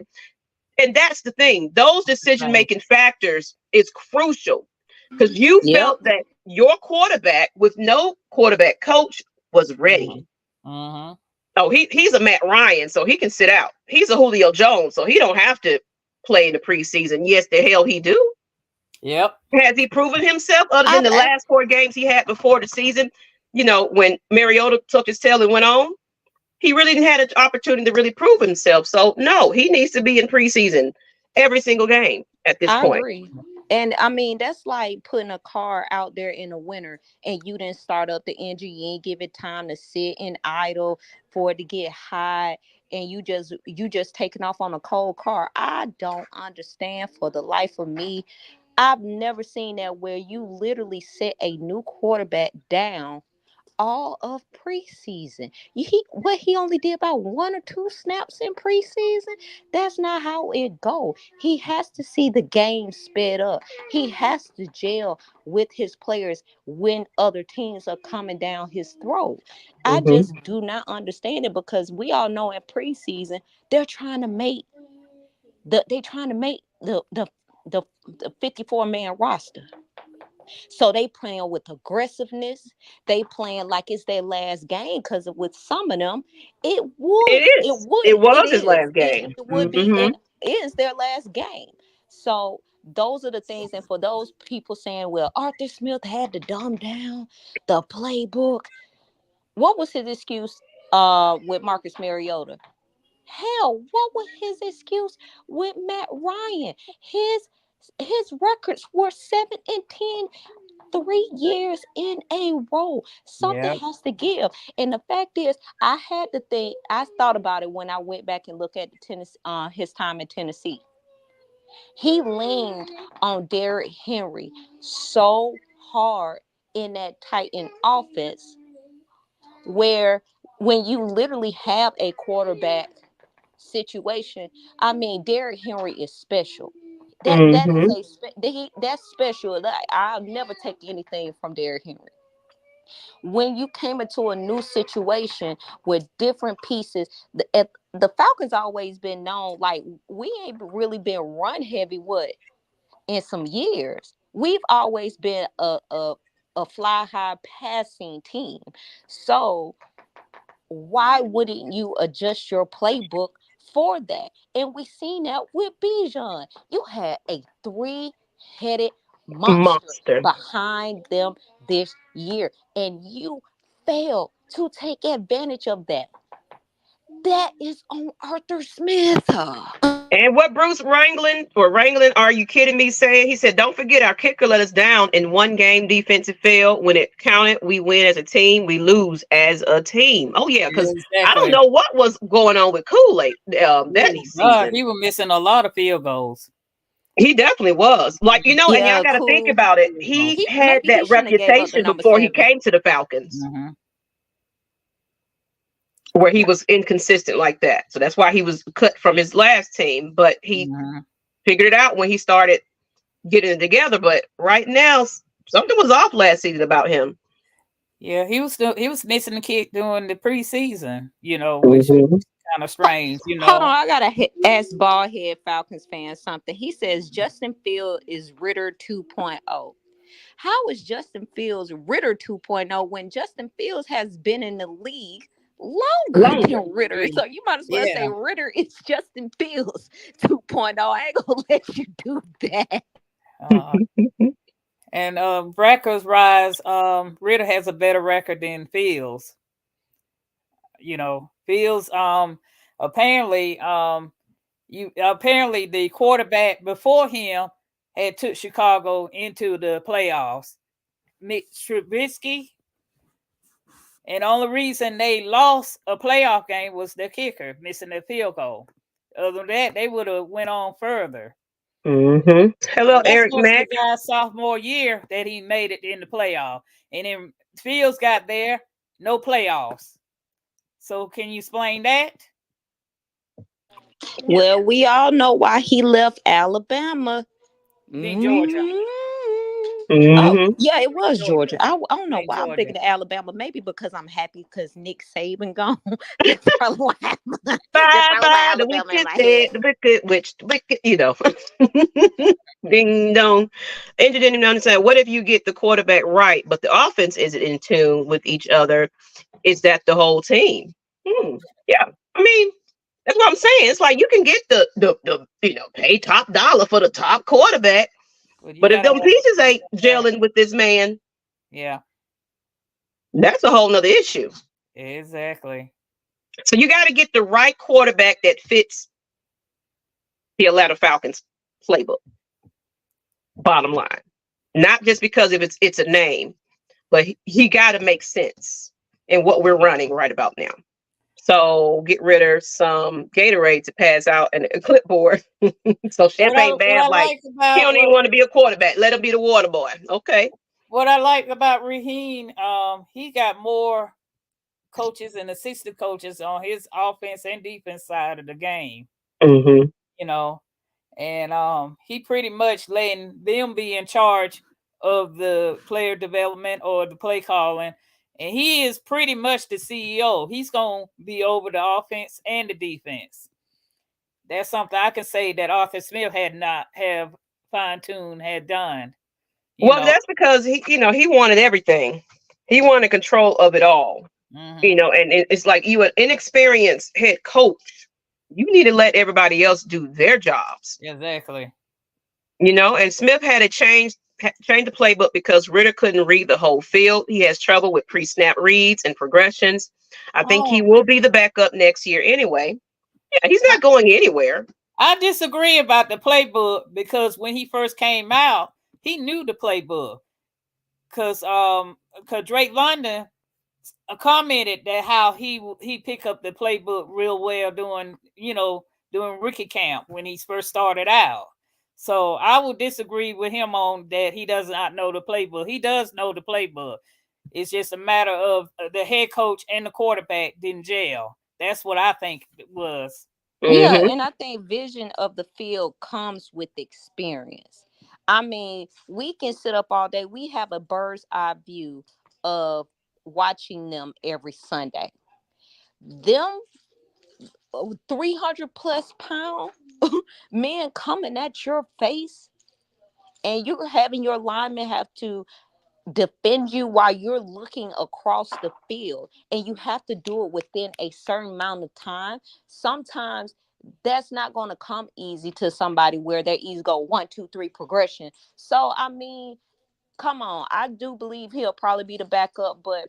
And that's the thing. Those decision Right. making factors is crucial because you Yep. felt that your quarterback with no quarterback coach was ready. Mm-hmm. Mm-hmm. Oh, he's a Matt Ryan, so he can sit out. He's a Julio Jones, so he don't have to play in the preseason. Yes, the hell he do. Yep. Has he proven himself other than I've the last 4 games he had before the season? When Mariota took his tail and went on, he really didn't have an opportunity to really prove himself. So no, he needs to be in preseason every single game at this I point. agree. And I mean, that's like putting a car out there in the winter and you didn't start up the engine, you ain't give it time to sit and idle for it to get hot, and you just taking off on a cold car. I don't understand for the life of me. I've never seen that where you literally set a new quarterback down all of preseason. He only did about 1 or 2 snaps in preseason. That's not how it go. He has to see the game sped up. He has to gel with his players when other teams are coming down his throat. I Mhm. just do not understand it, because we all know in preseason they're trying to make the 54-man roster. So they playing with aggressiveness. They playing like it's their last game, because with some of them, It was it his is. last game. It would be, Hmm. and is their last game. So those are the things. And for those people saying, well, Arthur Smith had to dumb down the playbook. What was his excuse with Marcus Mariota? Hell, what was his excuse with Matt Ryan? His records were 7-10 3 years in a row. Something Yeah. has to give. And the fact is, I thought about it when I went back and looked at the his time in Tennessee. He leaned on Derrick Henry so hard in that Titan offense, where when you literally have a quarterback situation, I mean, Derrick Henry is special. That is Hmm. that's special. I'll never take anything from Derrick Henry. When you came into a new situation with different pieces, the Falcons always been known, like, we ain't really been run heavy in some years. We've always been a fly high passing team. So why wouldn't you adjust your playbook for that? And we seen that with Bijan. You had a 3-headed monster Monster. behind them this year, and you failed to take advantage of that. That is on Arthur Smith. And what Bruce Wrangling, are you kidding me, saying? He said, don't forget our kicker let us down in one game defensive fail. When it counted, we win as a team, we lose as a team. Oh, yeah, because I don't Exactly. know what was going on with Kool-Aid that season. He was missing a lot of field goals. He definitely was. Like, and y'all Yeah, got to think cool. about it. Field goals. He had Maybe he that shouldn't have gave up the reputation number before he 7. came to the Falcons, Mm-hmm. where he was inconsistent like that. So that's why he was cut from his last team. But he Mm-hmm. figured it out when he started getting it together. But right now, something was off last season about him. Yeah, he was missing the kick during the preseason, which was Hmm. kind of strange, Hold on, I gotta ask Ballhead Falcons fan something. He says Justin Fields is Ritter 2.0. How is Justin Fields Ritter 2.0 when Justin Fields has been in the league longer Longer. than Ritter? So you might as well say Yeah. Ritter is Justin Fields 2.0. I ain't gonna let you do that. Uh, and Bracker's rise, Ritter has a better record than Fields. Fields apparently apparently the quarterback before him had took Chicago into the playoffs. Mitch Trubisky, and the only reason they lost a playoff game was the kicker missing the field goal. Other than that, they would have went on further. Hmm. Hello, And that's Eric just the Mack. guy's sophomore year that he made it in the playoff. And then Fields got there, no playoffs. So can you explain that? Well, we all know why he left Alabama. Then Georgia. Oh, Hmm. yeah, it was Georgia. Georgia. I don't know In why I'm Georgia. thinking of Alabama. Maybe because I'm happy because Nick Saban gone. That's probably why. That's Bye probably why bye, the Alabama in wicked my dead, head. the wicked witch, the wicked, Ding dong. And you didn't even understand. What if you get the quarterback right, but the offense isn't in tune with each other? Is that the whole team? Yeah. I mean, that's what I'm saying. It's like you can get the pay top dollar for the top quarterback, But you but if gotta them have pieces ain't right. gelling with this man, Yeah, that's a whole nother issue. exactly. So you got to get the right quarterback that fits the Atlanta Falcons playbook. Bottom line, not just because if it's a name, but he got to make sense in what we're running right about now. So get rid of some Gatorade to pass out and a clipboard. So What Champagne I Bad, like like he about don't even want to be a quarterback. Let him be the water boy. Okay. what I like about Raheem, he got more coaches and assistant coaches on his offense and defense side of the game. Mm-hmm. You know, and he pretty much letting them be in charge of the player development or the play calling. And he is pretty much the CEO. He's going to be over the offense and the defense. That's something I can say that Arthur Smith had not have fine-tuned, had done. Well, that's because he wanted everything. He wanted control of it all. Mm-hmm. And it's like you an inexperienced head coach. You need to let everybody else do their jobs. Exactly. And Smith had to change the playbook because Ridder couldn't read the whole field. He has trouble with pre-snap reads and progressions. I think he will be the backup next year anyway. Yeah, he's not going anywhere. I disagree about the playbook because when he first came out, he knew the playbook. Because Drake London commented that how he picked up the playbook real well during rookie camp when he first started out. So I would disagree with him on that. He does not know the playbook. He does know the playbook. It's just a matter of the head coach and the quarterback didn't gel. That's what I think it was. Yeah, and I think vision of the field comes with experience. I mean, we can sit up all day. We have a bird's eye view of watching them every Sunday. Them 300 plus pound men coming at your face, and you're having your linemen have to defend you while you're looking across the field, and you have to do it within a certain amount of time. Sometimes that's not going to come easy to somebody where they're easy go 1, 2, 3 progression. So I mean, come on, I do believe he'll probably be the backup, but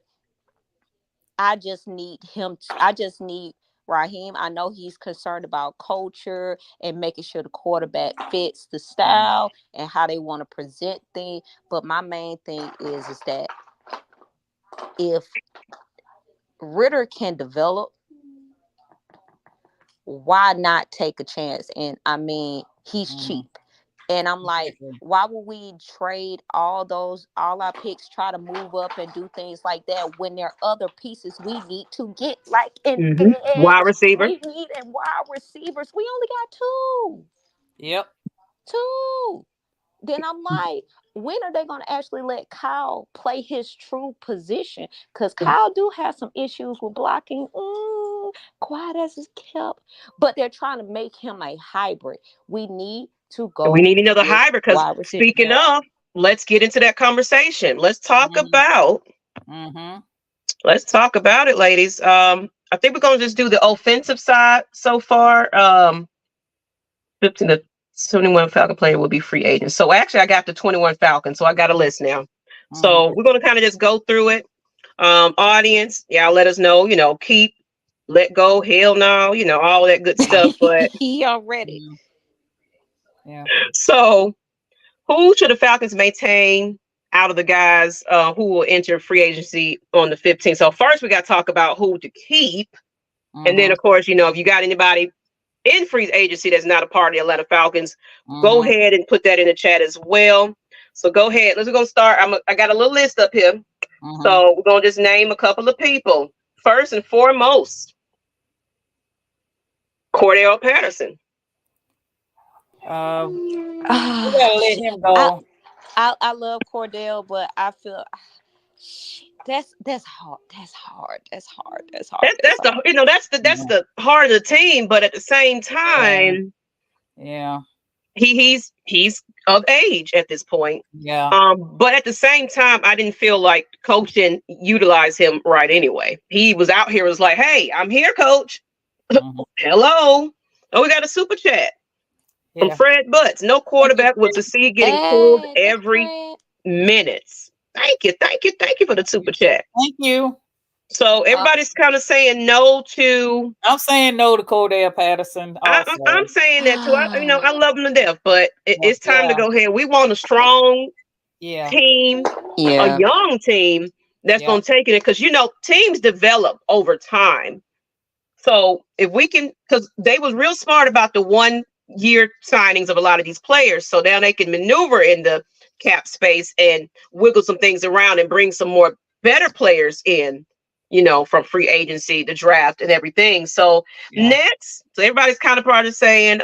I just need Raheem. I know he's concerned about culture and making sure the quarterback fits the style and how they want to present things. But my main thing is that if Ridder can develop, why not take a chance? And I mean, he's cheap. And I'm like, why would we trade all our picks, try to move up and do things like that when there are other pieces we need to get, like in wide receiver? We need and wide receivers. We only got 2. Yep. 2. Then I'm like, when are they going to actually let Kyle play his true position? Because Kyle do have some issues with blocking. Quiet as is kept. But they're trying to make him a hybrid. We need to go. We need another hybrid because speaking of, let's get into that conversation. Let's talk about. Let's talk about it, ladies. I think we're going to just do the offensive side so far. 15 to 21 Falcon player will be free agents. So actually, I got the 21 Falcons, so I got a list now. So we're going to kind of just go through it. Audience, y'all let us know. Keep, let go, hell no, all that good stuff. But he already. Yeah. So, who should the Falcons maintain out of the guys who will enter free agency on the 15th? So first, we got to talk about who to keep, and then of course, if you got anybody in free agency that's not a part of the Atlanta Falcons, go ahead and put that in the chat as well. So go ahead. Let's go start. I got a little list up here. So we're gonna just name a couple of people. First and foremost, Cordell Patterson. We gotta let him go. I love Cordell, but I feel that's hard. That's the heart of the team. But at the same time, he's of age at this point. Yeah. But at the same time, I didn't feel like coaching utilized him right anyway. He was out here, was like, "Hey, I'm here, coach. Hello. Oh, we got a super chat from Fred Butts. No quarterback would succeed getting pulled every minute." Thank you for the super chat. Thank you. So everybody's kind of saying no to. I'm saying no to Cordell Patterson. I'm saying that too. I love him to death, but it's time to go ahead. We want a strong team, a young team that's going to take it, because teams develop over time. So if we can, because they was real smart about the 1-year signings of a lot of these players, so now they can maneuver in the cap space and wiggle some things around and bring some more better players in, from free agency, the draft, and everything. So next, so everybody's kind of probably saying,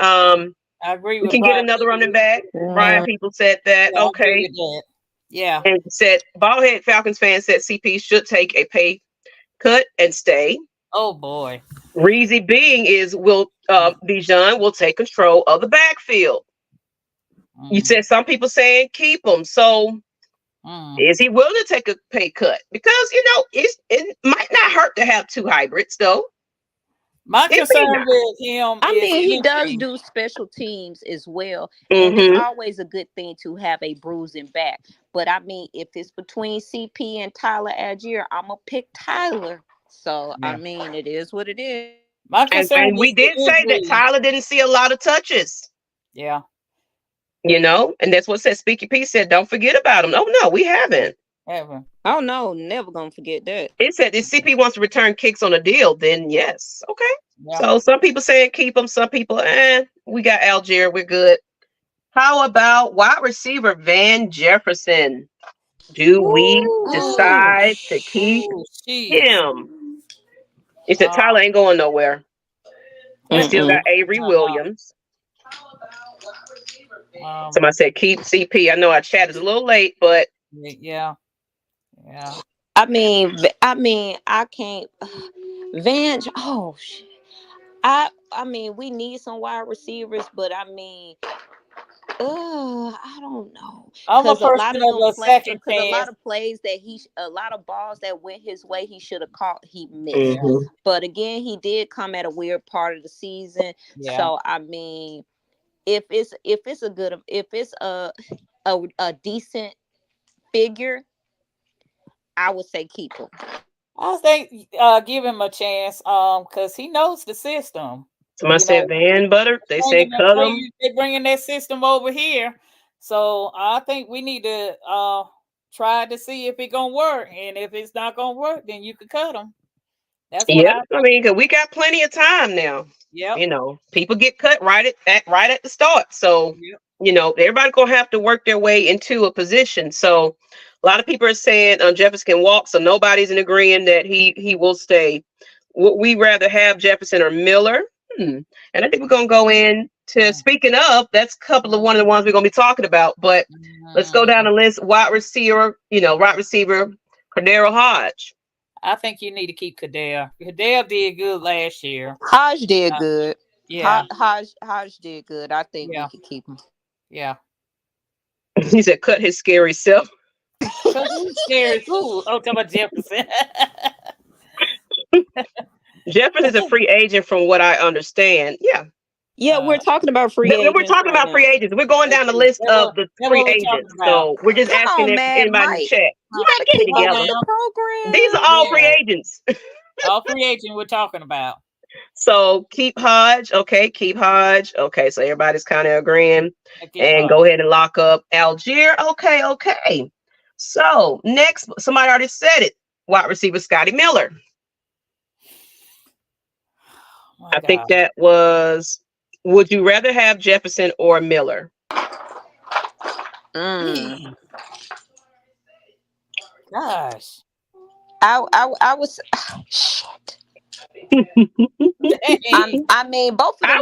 I agree we with can get Brian. another running back. Brian people said that. Yeah, I Okay. agree with that. Yeah. And said Ballhead Falcons fan said CP should take a pay cut and stay. Oh boy. Reezy being is Bijan will take control of the backfield. You said some people saying keep him. So is he willing to take a pay cut? Because it might not hurt to have two hybrids though. My concern with him he does do special teams as well. And it's always a good thing to have a bruising back. But I mean, if it's between CP and Tyler Algier, I'm going to pick Tyler. So, I mean, it is what it is. My concern and we did say that Tyler didn't see a lot of touches. Yeah. And that's what said Speaky P said, don't forget about him. Oh, no, we haven't. Ever. Oh, no, never going to forget that. It said if CP wants to return kicks on a deal, then yes. Okay. Yeah. So some people saying keep him. Some people, we got Algier. We're good. How about wide receiver Van Jefferson? Do we decide to keep him? He said Tyler ain't going nowhere. We still got Avery Williams. Somebody said keep CP. I know our chat is a little late, but yeah. I mean, I can't. Van. Oh shit. I mean, we need some wide receivers, but I mean, I don't know. Because a lot of plays that a lot of balls that went his way, he should have caught, he missed. But again, he did come at a weird part of the season. Yeah. So I mean, if it's a decent figure, I would say keep him. I think give him a chance because he knows the system. Somebody said Van Butter. They said cut him. They're bringing that system over here. So I think we need to try to see if it's going to work. And if it's not going to work, then you can cut him. That's what I mean, because we got plenty of time now. Yeah. People get cut right at the start. So, everybody's going to have to work their way into a position. So, a lot of people are saying Jefferson can walk, so nobody's in agreeing that he will stay. Would we rather have Jefferson or Miller? And I think we're going to go into, speaking of, that's one of the ones we're going to be talking about. But let's go down the list. Wide receiver, Cordero Hodge. I think you need to keep Cordero. Cordero did good last year. Hodge did good. Yeah. Hodge did good. I think we could keep him. Yeah. He said cut his scary self. Scary. Ooh, talking about Jefferson. Jefferson is a free agent from what I understand. Yeah, we're talking about free agents. We're talking about free agents. We're going down the list of the free agents. So we're just asking if anybody in chat. You gotta get it together. The program. These are all free agents. All free agents we're talking about. So keep Hodge. Okay, keep Hodge. Okay, so everybody's kind of agreeing. And go ahead and lock up Algier. Okay. So next, somebody already said it. Wide receiver Scotty Miller. I think that was. Would you rather have Jefferson or Miller? Gosh, I was. Shit. I mean, both of them.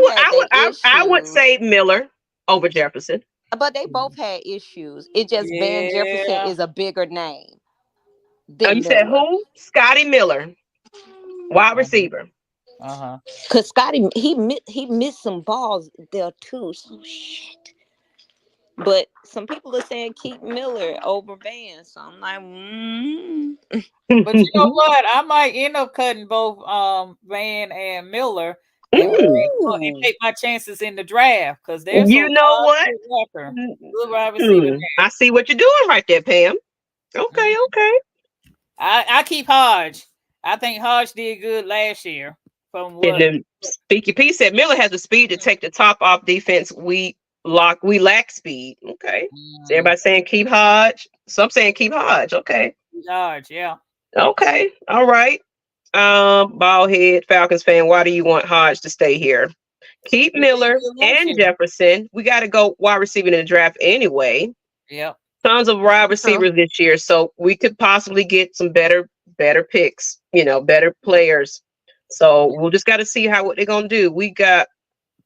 I would say Miller over Jefferson. But they both had issues. It just Van Jefferson is a bigger name. You said who? Scotty Miller, wide receiver. Cause Scotty he missed some balls there too. So shit. But some people are saying keep Miller over Van. So I'm like, But you know what? I might end up cutting both Van and Miller and take my chances in the draft because there's you know what? I see what you're doing right there, Pam. Okay. I keep Hodge. I think Hodge did good last year. From what? And then Speaky P said Miller has the speed to take the top off defense. We lack speed. Okay. So everybody saying keep Hodge. Some saying keep Hodge. Okay. Hodge, yeah. Okay. All right. Ballhead Falcons fan, why do you want Hodge to stay here? Keep Miller and Jefferson. We got to go wide receiver in the draft anyway. Yep. Tons of wide receivers this year, so we could possibly get some better picks, better players. So we'll just got to see what they're gonna do. We got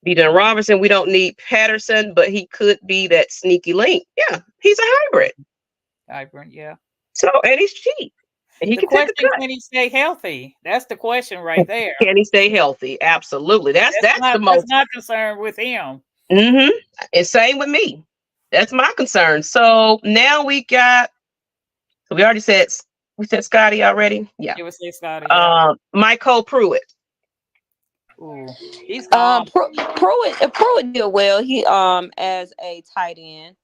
Bijan Robinson. We don't need Patterson, but he could be that sneaky link. Yeah, he's a hybrid. Hybrid, yeah. So, and he's cheap. And he The can take question a is, cut. can he stay healthy? That's the question right there. Can he stay healthy? Absolutely. That's the most. That's my concern with him. Mm-hmm. And same with me. That's my concern. So now we got. So we already said Scotty already. Yeah. It was Scotty. Yeah. Michael Pruitt. Ooh, he's gone. Pruitt did well. He as a tight end.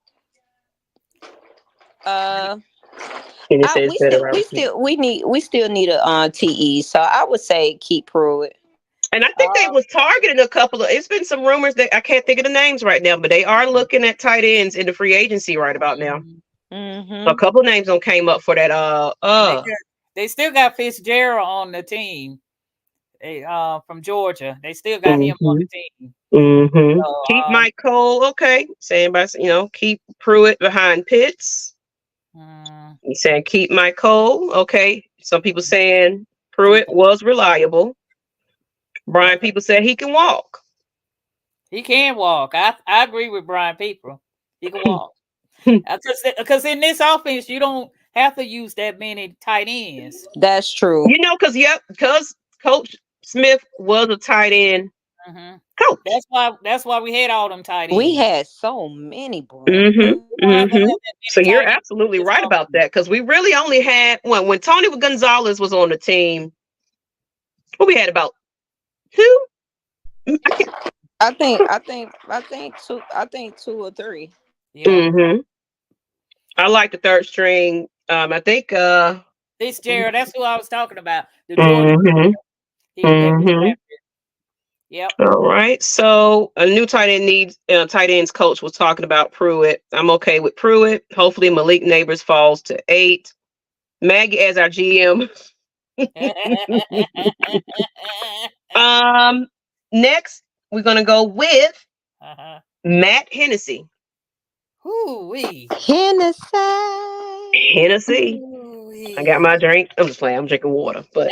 We still need a TE. So I would say keep Pruitt. And I think they was targeting a couple of. It's been some rumors that I can't think of the names right now, but they are looking at tight ends in the free agency right about now. Mm-hmm. So a couple of names don't came up for that. They still got Fitzgerald on the team. From Georgia, they still got him on the team. Mm-hmm. So, keep Mike Cole, okay. Saying by keep Pruitt behind Pitts. He's saying keep Mike Cole, okay. Some people saying Pruitt was reliable. Brian People said he can walk. He can walk. I agree with Brian People. He can walk. Because in this offense, you don't have to use that many tight ends. That's true. Because Coach Smith was a tight end coach. That's why we had all them tight ends. We had so many, bro. So you're absolutely right about that, because we really only had when Tony Gonzalez was on the team. Well, we had about two. I think two or three. Yeah. I like the third string. I think Fitzgerald. That's who I was talking about. The Georgia. Yep. All right. So a new tight ends coach was talking about Pruitt. I'm okay with Pruitt. Hopefully Malik Neighbors falls to 8. Maggie as our GM. Next we're gonna go with Matt Hennessy. Hennessy. I got my drink. I'm just playing. I'm drinking water, but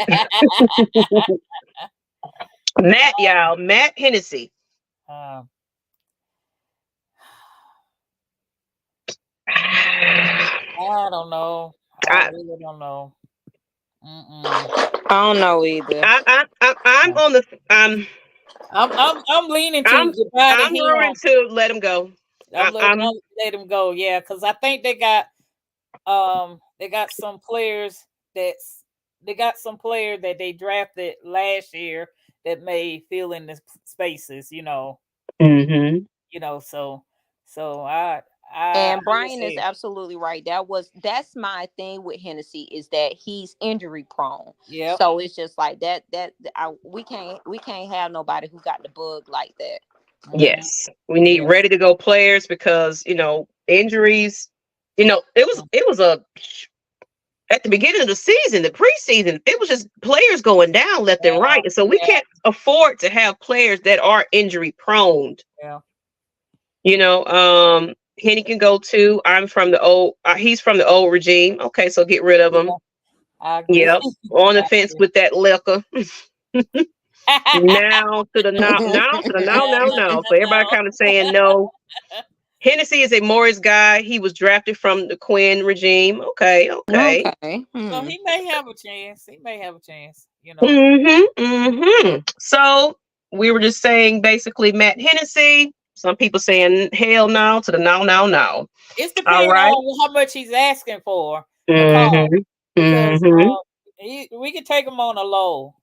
Matt Hennessy. I don't know. I really don't know. I don't know either. I'm on the. I'm leaning to. I'm leaning to let him go. I'm let him go. Yeah, because I think they got some players that they drafted last year that may fill in the spaces. So I and Brian is absolutely right. That's my thing with Hennessy, is that he's injury prone. Yeah. So it's just like that. We can't have nobody who got the bug like that. Yes, we need ready to go players, because injuries. It was at the beginning of the season, the preseason, it was just players going down left and right, and so we can't afford to have players that are injury prone. Yeah. Henny can go too. I'm from the old. He's from the old regime. Okay, so get rid of him. Yep, on the fence with that liquor. now to the no. So everybody kind of saying no. Hennessy is a Morris guy. He was drafted from the Quinn regime. Okay. So he may have a chance. So we were just saying basically Matt Hennessy. Some people saying hell no to the no. It's depending on how much he's asking for. Because we can take him on a low.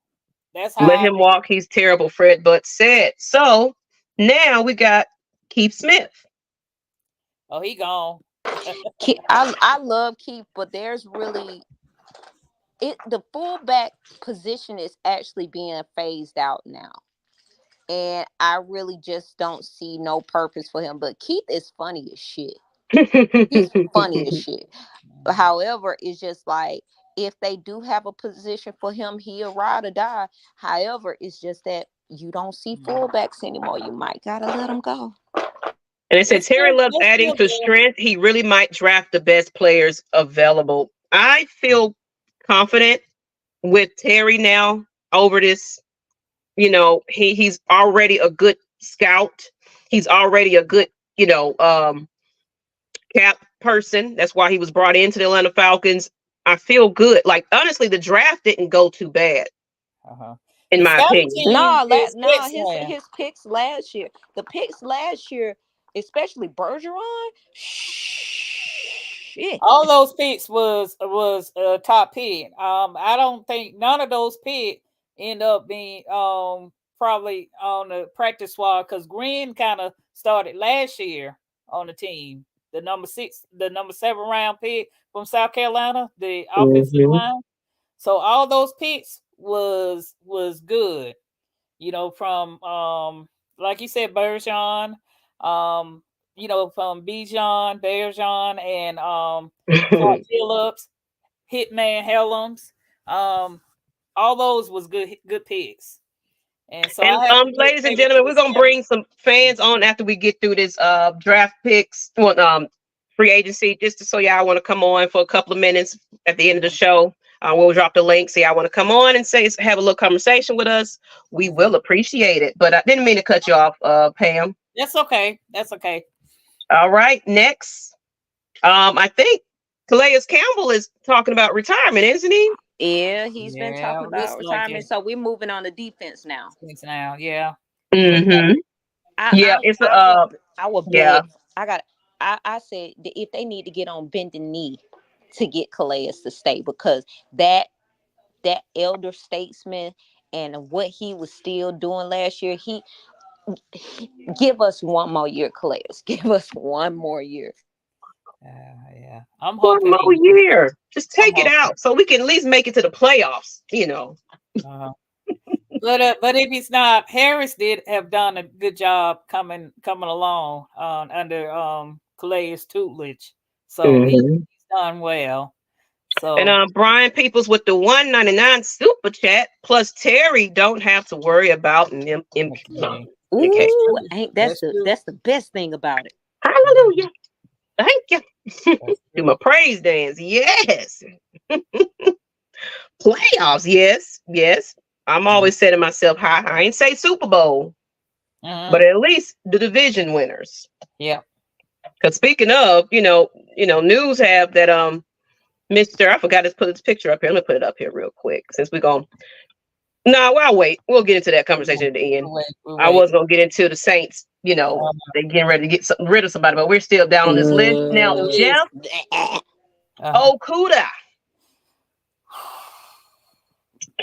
That's how let him walk. He's terrible, Fred Butt said. So now we got Keith Smith. Oh, he gone. I love Keith, but there's really the fullback position is actually being phased out now. And I really just don't see no purpose for him. But Keith is funny as shit. He's funny as shit. But however, it's just like, if they do have a position for him, he'll ride or die. However, it's just that you don't see fullbacks anymore. You might gotta let him go. And it said It's Terry still, loves it's adding still to good. strength. He really might draft the best players available. I feel confident with Terry now over this. You know, he's already a good scout. He's already a good, cap person. That's why he was brought into the Atlanta Falcons. I feel good. Like honestly, the draft didn't go too bad, Uh-huh. in The my scouting opinion. team is Nah, excellent. his picks last year. The picks last year, especially Bergeron. Shit. All those picks was a top pick. I don't think none of those picks end up being probably on the practice squad because Green kind of started last year on the team. The number 7 round pick from South Carolina, the offensive Mhm. line. So all those picks was good. From like you said, Bergeron, from Bijan, Bergeron, and Clark Phillips, Hitman Helms. All those was good picks. And so And I have to give ladies and credit to gentlemen, the we're gonna scouting. bring some fans on after we get through this draft picks, free agency, just so y'all want to come on for a couple of minutes at the end of the show. We'll drop the link so y'all want to come on and have a little conversation with us. We will appreciate it. But I didn't mean to cut you off, Pam. That's okay. That's okay. All right, next. I think Calais Campbell is talking about retirement, isn't he? Yeah, he's been Yeah, talking looks about like retirement. it. So we're moving on to defense now. Thanks now. Yeah. Cause Mm-hmm. I Yeah, I it's I would I would yeah. bet I said that if they need to get on bended knee to get Calais to stay because that elder statesman and what he was still doing last year, he give us one more year, Calais. Give us one more year. yeah. I'm One hoping more he. year. Just I'm take it hoping. out so we can at least make it to the playoffs, Uh, but if he's not, Harris did have done a good job coming along under Clay's tutelage, so he's Mhm. done well. And So Brian Peoples with the 199 super chat plus Terry don't have to worry about an okay, okay. that's Ooh, true. ain't That's true. that's the best thing about it. Hallelujah. Thank you. That's Do my true. praise dance. Yes. Playoffs. Yes. Yes. I'm always saying to myself, I ain't say Super Bowl, Uh-huh. but at least the division winners. Yeah. Because speaking of, news have that Mr. I forgot to put this picture up here. Let me put it up here real quick since we're going. No, I'll wait. We'll get into that conversation at the end. We'll I wait. was gonna get into the Saints. They getting ready to get rid of somebody, but we're still down on this list now. Jeff Uh-huh. Okuda.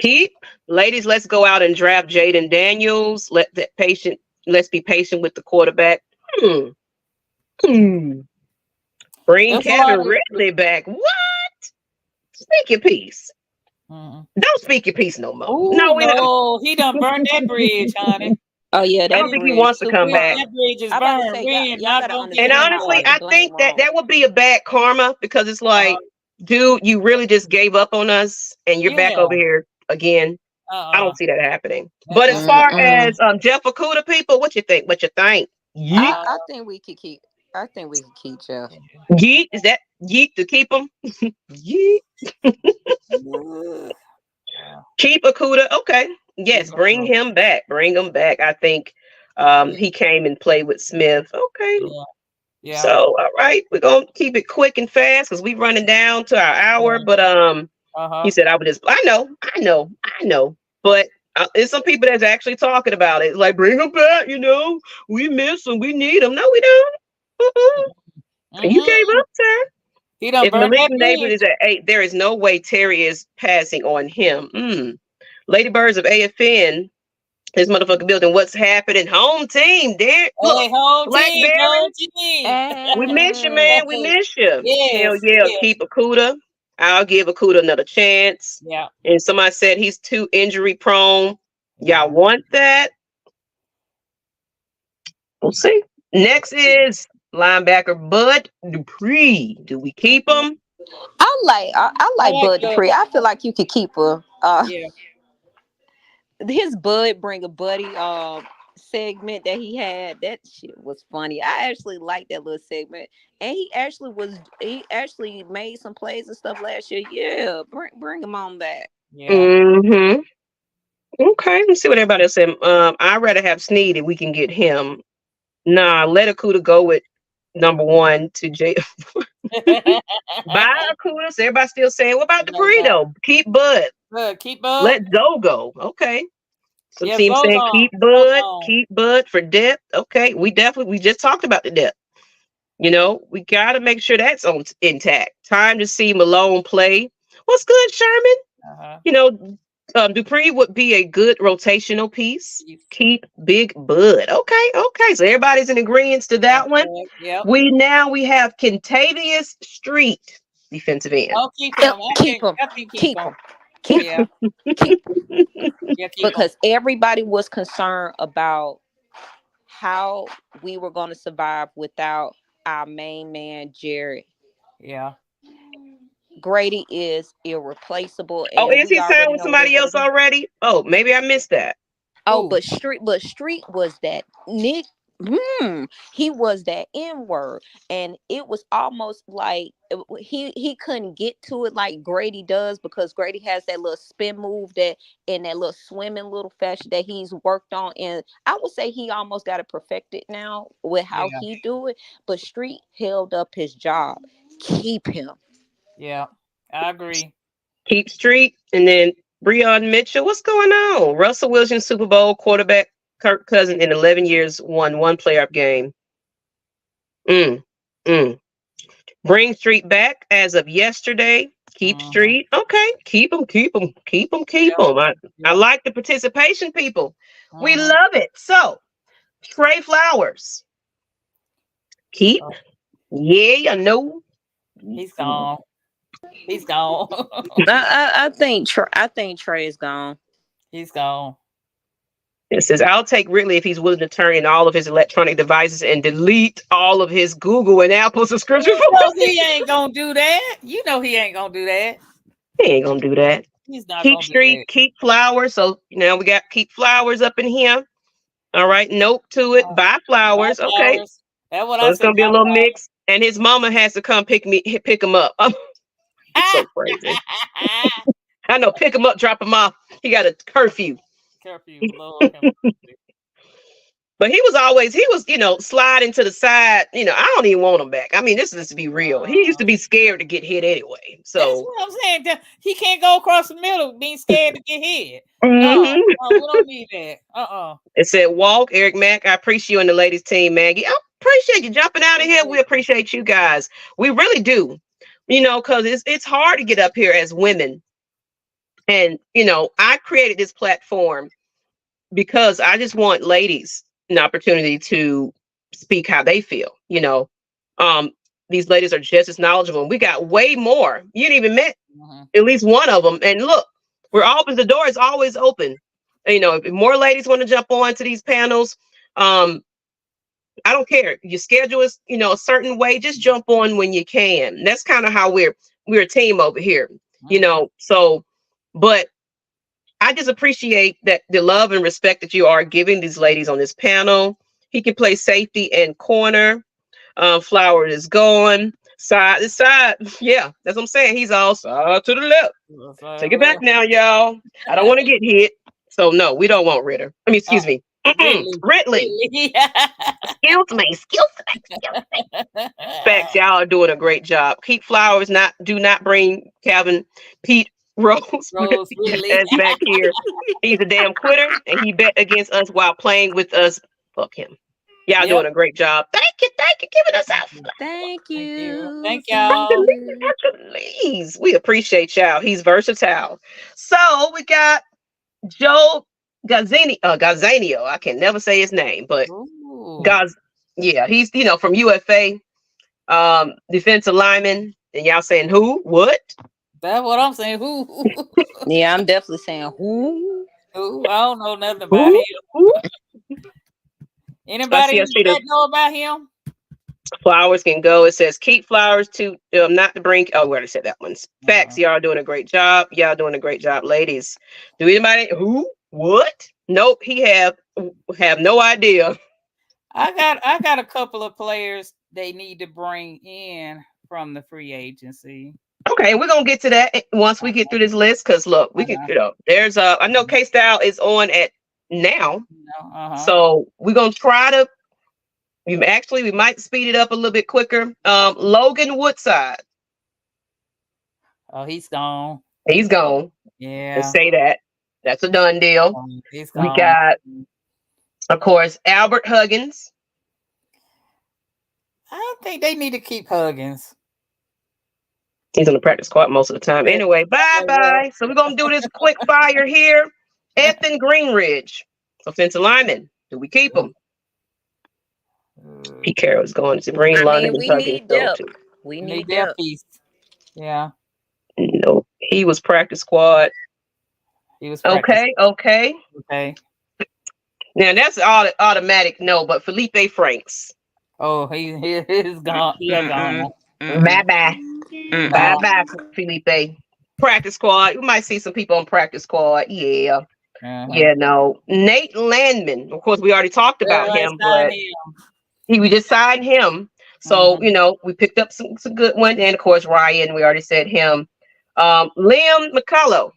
Keep ladies. Let's go out and draft Jaden Daniels. Let's be patient with the quarterback. Hmm. Bring There's a lot Kevin of. Ridley back. What? Speak your piece. Uh-huh. Don't speak your piece no more. Oh No, we don't. no, he done burned that bridge, honey. Oh yeah, I that don't think he bridge wants to too come back. far. That bridge is I about to burned. say We ain't y'all not gotta gonna get And understand him how honestly, to back. I blame think that wrong. that would be a bad karma because it's like, dude, you really just gave up on us and you're back Yeah. over here again. I Uh-uh. don't see that happening. But as That's far Mm-mm. as Jeff Okuda people, what you think? What you think? Yeet. I think we could keep. I think we could keep Jeff. Yeet. Is that yeet to keep him? Yeet. Keep Okuda. Okay. Yes, bring him back. Bring him back. I think he came and played with Smith. Okay. Yeah. Yeah. So all right, we're gonna keep it quick and fast because we running down to our hour. Yeah. But Uh-huh. he said I would just I know. But there's some people that's actually talking about it. Like bring him back, we miss him, we need him. No, we don't. You gave up, sir. He done If burned Malik that Neighbors bridge. is at 8, there is no way Terry is passing on him. Ladybirds of AFN, his motherfucking building. What's happening? Home team, there. Look, Hey, whole team, Blackberry. whole team. We miss you, man. We miss you. Hell Yes, yeah. yes. Keep Akuda. I'll give Akuda another chance. Yeah. And somebody said he's too injury prone. Yeah. Y'all want that? We'll see. Next is linebacker Bud Dupree. Do we keep him? I like Bud Dupree. I feel like you could keep her. Yeah. His bud bring a buddy segment that he had. That shit was funny. I actually liked that little segment, and he actually made some plays and stuff last year. Yeah, bring him on back. Yeah. Mm-hmm. Okay, let's see what everybody else said. I'd rather have Sneed if we can get him. Nah, let Akuda go with number one to J. Bye, Akuda. So everybody still saying, what about the burrito? Keep Bud. Keep up. Let Zoe go. Okay. Some Yeah, team saying Zoe keep Bud for depth. Okay. We just talked about the depth. You know, we got to make sure that's on intact. Time to see Malone play. What's good, Sherman? You know, Dupree would be a good rotational piece. Keep Big Bud. Okay. So everybody's in agreement to that one. Yep. We have Kentavious Street, defensive end. Oh, keep him. Keep him. Because everybody was concerned about how we were going to survive without our main man, Jared. Yeah. Grady is irreplaceable. Oh, is he signed with somebody else already? Oh, maybe I missed that. Oh, but Street was that Nick. He was that N-word, and it was almost like he couldn't get to it like Grady does, because Grady has that little spin move that and that little swimming little fashion that he's worked on, and I would say he almost got it perfected now with how he do it. But Street held up his job. Keep him. Yeah, I agree. Keep Street, and then Breon Mitchell. What's going on? Russell Wilson, Super Bowl quarterback. Kirk Cousins in 11 years won one playoff game. Bring Street back as of yesterday. Keep Street. Okay. Keep him. I like the participation, people. We love it. So, Trey Flowers. Keep. Yeah, I know. He's gone. I think Trey is gone. He's gone. It says, I'll take Ridley if he's willing to turn in all of his electronic devices and delete all of his Google and Apple subscriptions. He ain't gonna do that. You know he ain't gonna do that. He ain't gonna do that. He's not Keep gonna Street, do that. Keep Flowers. So now we got Keep Flowers up in here. All right, nope to it. Buy Flowers. Buy Okay. Flowers. That's what So it's gonna be a little mix. And his mama has to come pick him up. It's so crazy. I know, pick him up, drop him off. He got a curfew. Lord. But he was, sliding to the side. I don't even want him back. I mean, this is to be real. He used to be scared to get hit anyway. So that's what I'm saying. He can't go across the middle being scared to get hit. No, we don't need that. It said, walk, Eric Mack. I appreciate you and the ladies team, Maggie. I appreciate you jumping out of here. We appreciate you guys. We really do. Because it's hard to get up here as women. And, I created this platform because I just want ladies an opportunity to speak how they feel. These ladies are just as knowledgeable. We got way more. You didn't even met at least one of them. And look, the door is always open. If more ladies want to jump on to these panels, I don't care. Your schedule is, a certain way. Just jump on when you can. That's kind of how we're a team over here. So, but I just appreciate that the love and respect that you are giving these ladies on this panel. He can play safety and corner. Flower is going side to side. Yeah, that's what I'm saying. He's all side to the left. Take it back now, y'all. I don't want to get hit. So no, we don't want Ridder. I mean, excuse me. Ridley. Excuse me. Facts, y'all are doing a great job. Keep Flowers. Do not bring Pete Rose as back here. He's a damn quitter, and he bet against us while playing with us. Fuck him. Y'all doing a great job. Thank you, giving us out. Thank you. Thank y'all. Please, we appreciate y'all. He's versatile. So we got Joe Gazzanio. I can never say his name, but he's from UFA, defensive lineman. And y'all saying who? What? That's what I'm saying. Who? Yeah, I'm definitely saying who. Who? I don't know nothing about him. Anybody know about him? Flowers can go. It says keep Flowers to not to bring. Oh, we already said that one. Facts. Y'all doing a great job. Y'all doing a great job, ladies. Do anybody who? What? Nope. He have have no idea. I got a couple of players they need to bring in from the free agency. Okay, we're gonna get to that once we get through this list. Cause look, we could, there's I know K Style is on at now, so we're gonna try to. We might speed it up a little bit quicker. Logan Woodside. Oh, he's gone. He's gone. Yeah. Let's say that. That's a done deal. He's gone. We got, of course, Albert Huggins. I think they need to keep Huggins. He's on the practice squad most of the time. Anyway, bye-bye. So we're going to do this quick fire here. Ethan Greenridge, offensive lineman. Do we keep him? Pete Carroll's going to bring London. We need depth. We need depth. Yeah. No, he was practice squad. He was okay. Now that's automatic no, but Felipe Franks. Oh, he's gone. He's gone. Bye-bye. Bye-bye, Felipe. Practice squad. We might see some people on practice squad. Yeah. Yeah, no. Nate Landman. Of course, we already talked about him, but we just signed him. So, we picked up some good ones. And, of course, Ryan, we already said him. Liam McCullough.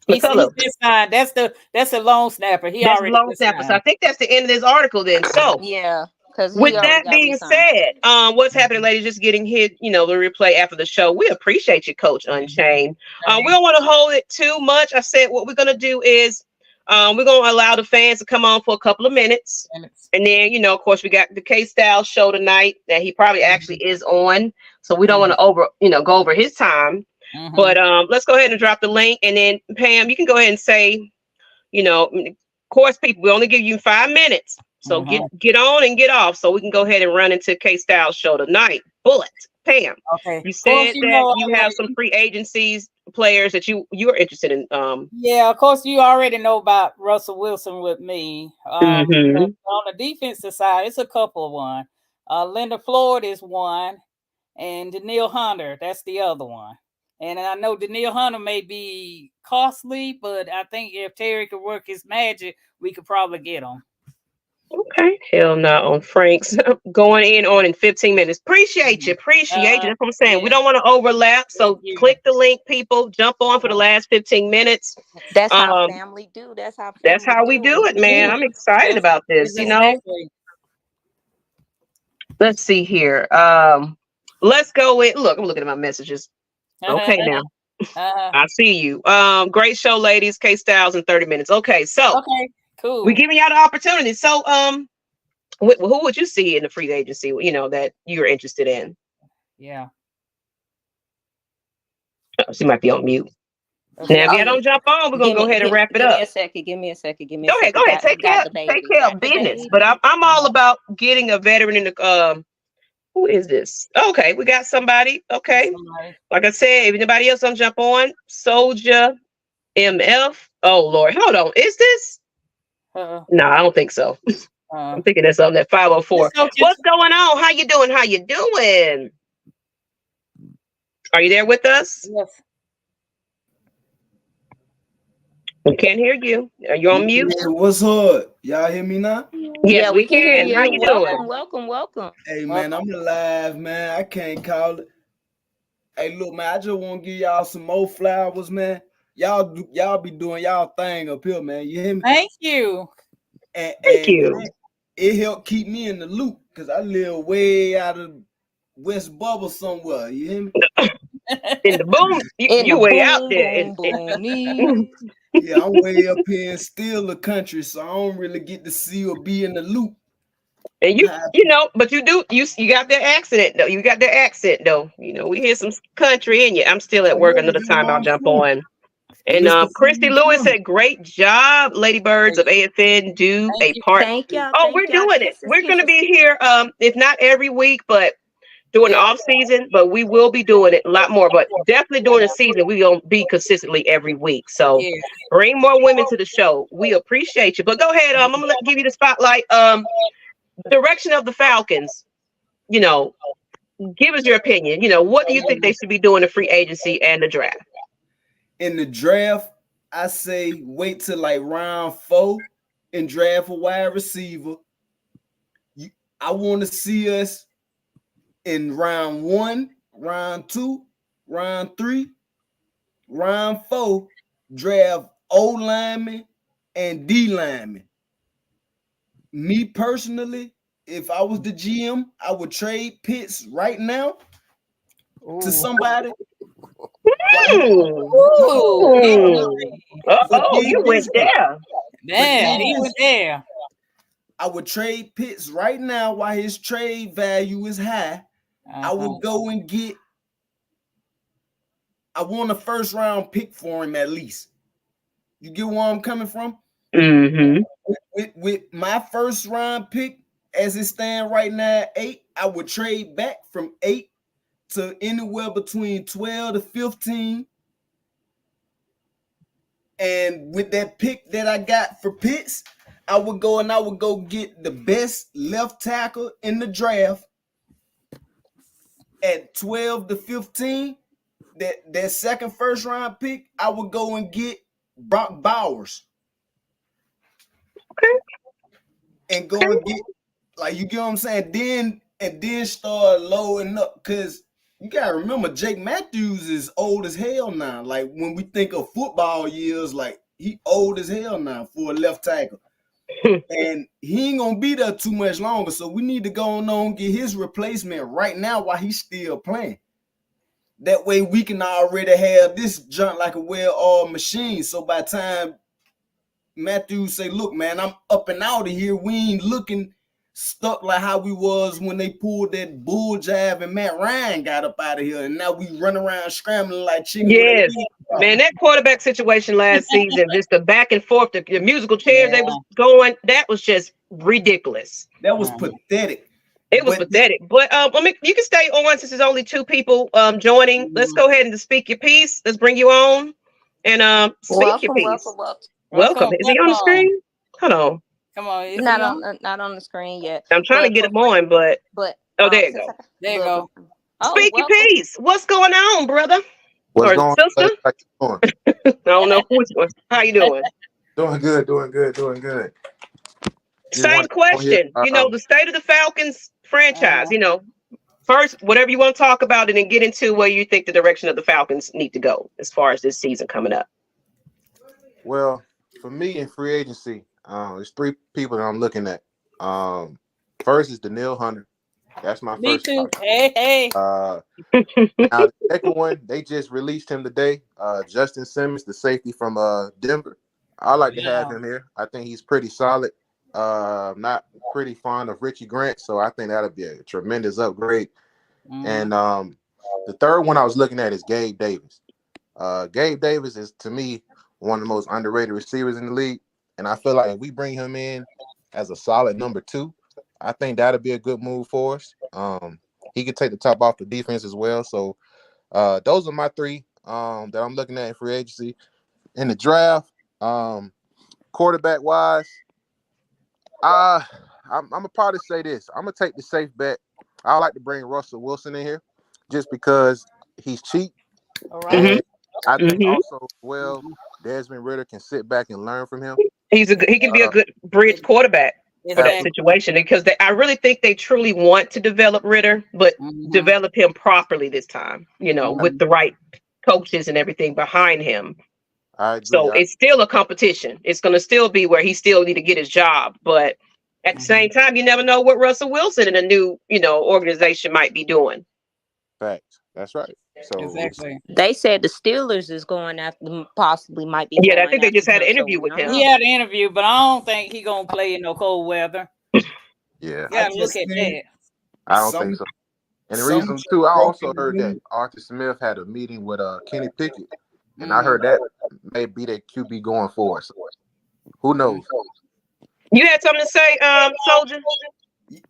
He's signed. That's the long snapper. That's already long snapper. So I think that's the end of this article then. So, yeah. With that being said, what's happening, ladies? Just getting hit, the replay after the show. We appreciate you, Coach Unchained. We don't want to hold it too much. I said what we're going to do is we're going to allow the fans to come on for a couple of minutes. And then, of course, we got the K-Style show tonight that he probably actually is on. So we don't want to go over his time. But let's go ahead and drop the link. And then, Pam, you can go ahead and say, of course, people, we only give you 5 minutes. So get on and get off so we can go ahead and run into K-Style show tonight. Bullet, Pam. Okay. You said that you have some free agencies players that you are interested in. Yeah, of course you already know about Russell Wilson with me. On the defensive side, it's a couple of one. Linda Floyd is one, and Danielle Hunter, that's the other one. And I know Danielle Hunter may be costly, but I think if Terry could work his magic, we could probably get him. Okay. Hell no on Frank's going in 15 minutes. Appreciate you. That's what I'm saying. Yeah. We don't want to overlap. So click the link, people. Jump on for the last 15 minutes. That's how family do. That's how we do it, man. I'm excited about this, Let's see here. Let's go with look, I'm looking at my messages. Okay now. I see you. Great show, ladies. K-Styles in 30 minutes. Okay, so cool. We're giving y'all the opportunity. So, who would you see in the free agency, that you're interested in? Yeah. Oh, she might be on mute. Okay. Now, if y'all don't jump on, we're going to go ahead and wrap it up. Give me a second. Go ahead. Take care of business. But I'm all about getting a veteran in the, who is this? Okay, we got somebody. Okay. Like I said, if anybody else don't jump on, Soldier MF. Oh, Lord. Hold on. Is this? No, I don't think so. I'm thinking that's on that 504. What's going on? How you doing? Are you there with us? Yes. We can't hear you. Are you on mute? What's up? Y'all hear me now? Yeah, we can. How you doing? Welcome. Hey, man, I'm alive, man. I can't call it. Hey, look, man, I just want to give y'all some more flowers, man. Y'all be doing y'all thing up here, man. You hear me? Thank you. Thank you. It helped keep me in the loop because I live way out of West Bubble somewhere. You hear me? In the boom. You way out there. Yeah, I'm way up here in still the country, so I don't really get to see or be in the loop. And but you do you got that accent though. We hear some country in you. I'm still at work. Another time I'll jump on. And Christy Lewis said, "Great job, Ladybirds of AFN. Do a part." Thank you. We're doing it. We're going to be here, if not every week, but during the off season. But we will be doing it a lot more. But definitely during the season, we gonna be consistently every week. So bring more women to the show. We appreciate you. But go ahead. I'm gonna give you the spotlight. Direction of the Falcons. Give us your opinion. What do you think they should be doing in free agency and the draft? In the draft, I say wait till like round 4 and draft a wide receiver. I want to see us in round 1, round 2, round 3, round 4, draft O lineman and D lineman. Me personally, if I was the GM, I would trade Pitts right now to somebody. You went there. Man, he went there. I would trade Pitts right now while his trade value is high. I would go and get. I want a first round pick for him at least. You get where I'm coming from? Mm-hmm. With my first round pick as it stands right now at 8, I would trade back from 8 to anywhere between 12 to 15. And with that pick that I got for Pitts, I would go get the best left tackle in the draft at 12 to 15. That second first round pick, I would go and get Brock Bowers. Okay. And go and get, like, you get what I'm saying? Then start loading up, because you gotta remember Jake Matthews is old as hell now. Like, when we think of football years, like, he old as hell now for a left tackle. And he ain't gonna be there too much longer. So we need to go on and get his replacement right now while he's still playing. That way we can already have this junk like a well-oiled machine. So by the time Matthews say, look, man, I'm up and out of here, we ain't looking stuck like how we was when they pulled that bull jive and Matt Ryan got up out of here, and now we run around scrambling like chickens. Yes, man, that quarterback situation last season, just the back and forth, the musical chairs they was going, that was just ridiculous. That was pathetic. It was pathetic. But you can stay on since there's only 2 people joining. Let's go ahead and speak your piece. Let's bring you on and speak your piece. Welcome. Is he on the screen? Hold on. Come on. Not on the screen yet. I'm trying to get him on, but there you go. There you go. Speak your piece. What's going on, brother? What's going sister? on? I don't know which one. How you doing? Doing good. Same question. The state of the Falcons franchise. First, whatever you want to talk about, and then get into where you think the direction of the Falcons need to go as far as this season coming up. Well, for me in free agency, there's 3 people that I'm looking at. First is Danielle Hunter. That's my Me first. too. Hey. Now the second one, they just released him today. Justin Simmons, the safety from Denver. I like to have him here. I think he's pretty solid. Not pretty fond of Richie Grant, so I think that'll be a tremendous upgrade. And the third one I was looking at is Gabe Davis. Gabe Davis is, to me, one of the most underrated receivers in the league, and I feel like if we bring him in as a solid number 2, I think that'll be a good move for us. He could take the top off the defense as well. So those are my 3 that I'm looking at in free agency. In the draft, quarterback wise, I'm gonna probably say this. I'm gonna take the safe bet. I like to bring Russell Wilson in here just because he's cheap. All right. I think also, Desmond Ridder can sit back and learn from him. He can be a good bridge quarterback for that situation, because I really think they truly want to develop Ridder, but develop him properly this time, with the right coaches and everything behind him. I agree. So it's still a competition. It's going to still be where he still need to get his job. But at the same time, you never know what Russell Wilson in a new, organization might be doing. Facts. That's right. So exactly. They said the Steelers is going after, possibly might be. Yeah, I think they just had an interview with him. He had an interview, but I don't think he gonna play in no cold weather. Yeah. Yeah, look at that. I don't think so. And the reason too, I also heard that Arthur Smith had a meeting with Kenny Pickett, and I heard that may be their QB going forward. So who knows? You had something to say, Soldier?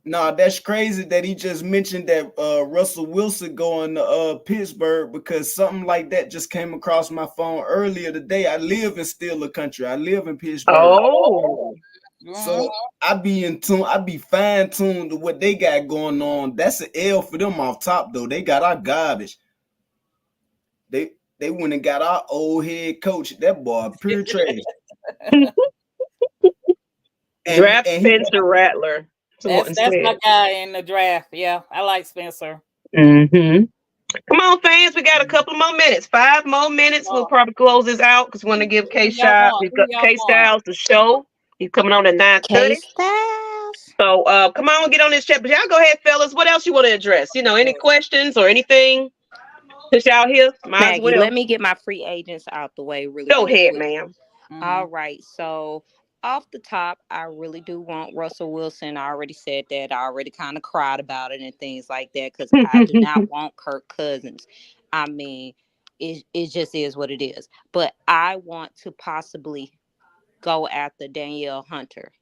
No, that's crazy that he just mentioned that Russell Wilson going to Pittsburgh, because something like that just came across my phone earlier today. I live in Steeler country. I live in Pittsburgh. Oh. So I be in tune. I be fine tuned to what they got going on. That's an L for them off top, though. They got our garbage. They went and got our old head coach. That boy pure trash. Draft he Spencer Rattler. That's my guy in the draft. Yeah, I like Spencer. Mm-hmm. Come on, fans. We got a couple more minutes. 5 more minutes. We'll probably close this out because we want to give K Styles the show. He's coming on at 9:30. Styles. So come on, get on this chat. But y'all go ahead, fellas. What else you want to address? You know, any questions or anything? Since y'all here, might Maggie, as well. let me get my free agents out the way Go really ahead, quick. ma'am. All right. So off the top, I really do want Russell Wilson. I already said that. I already kind of cried about it and things like that because I do not want Kirk Cousins. I mean, it just is what it is. But I want to possibly go after Danielle Hunter.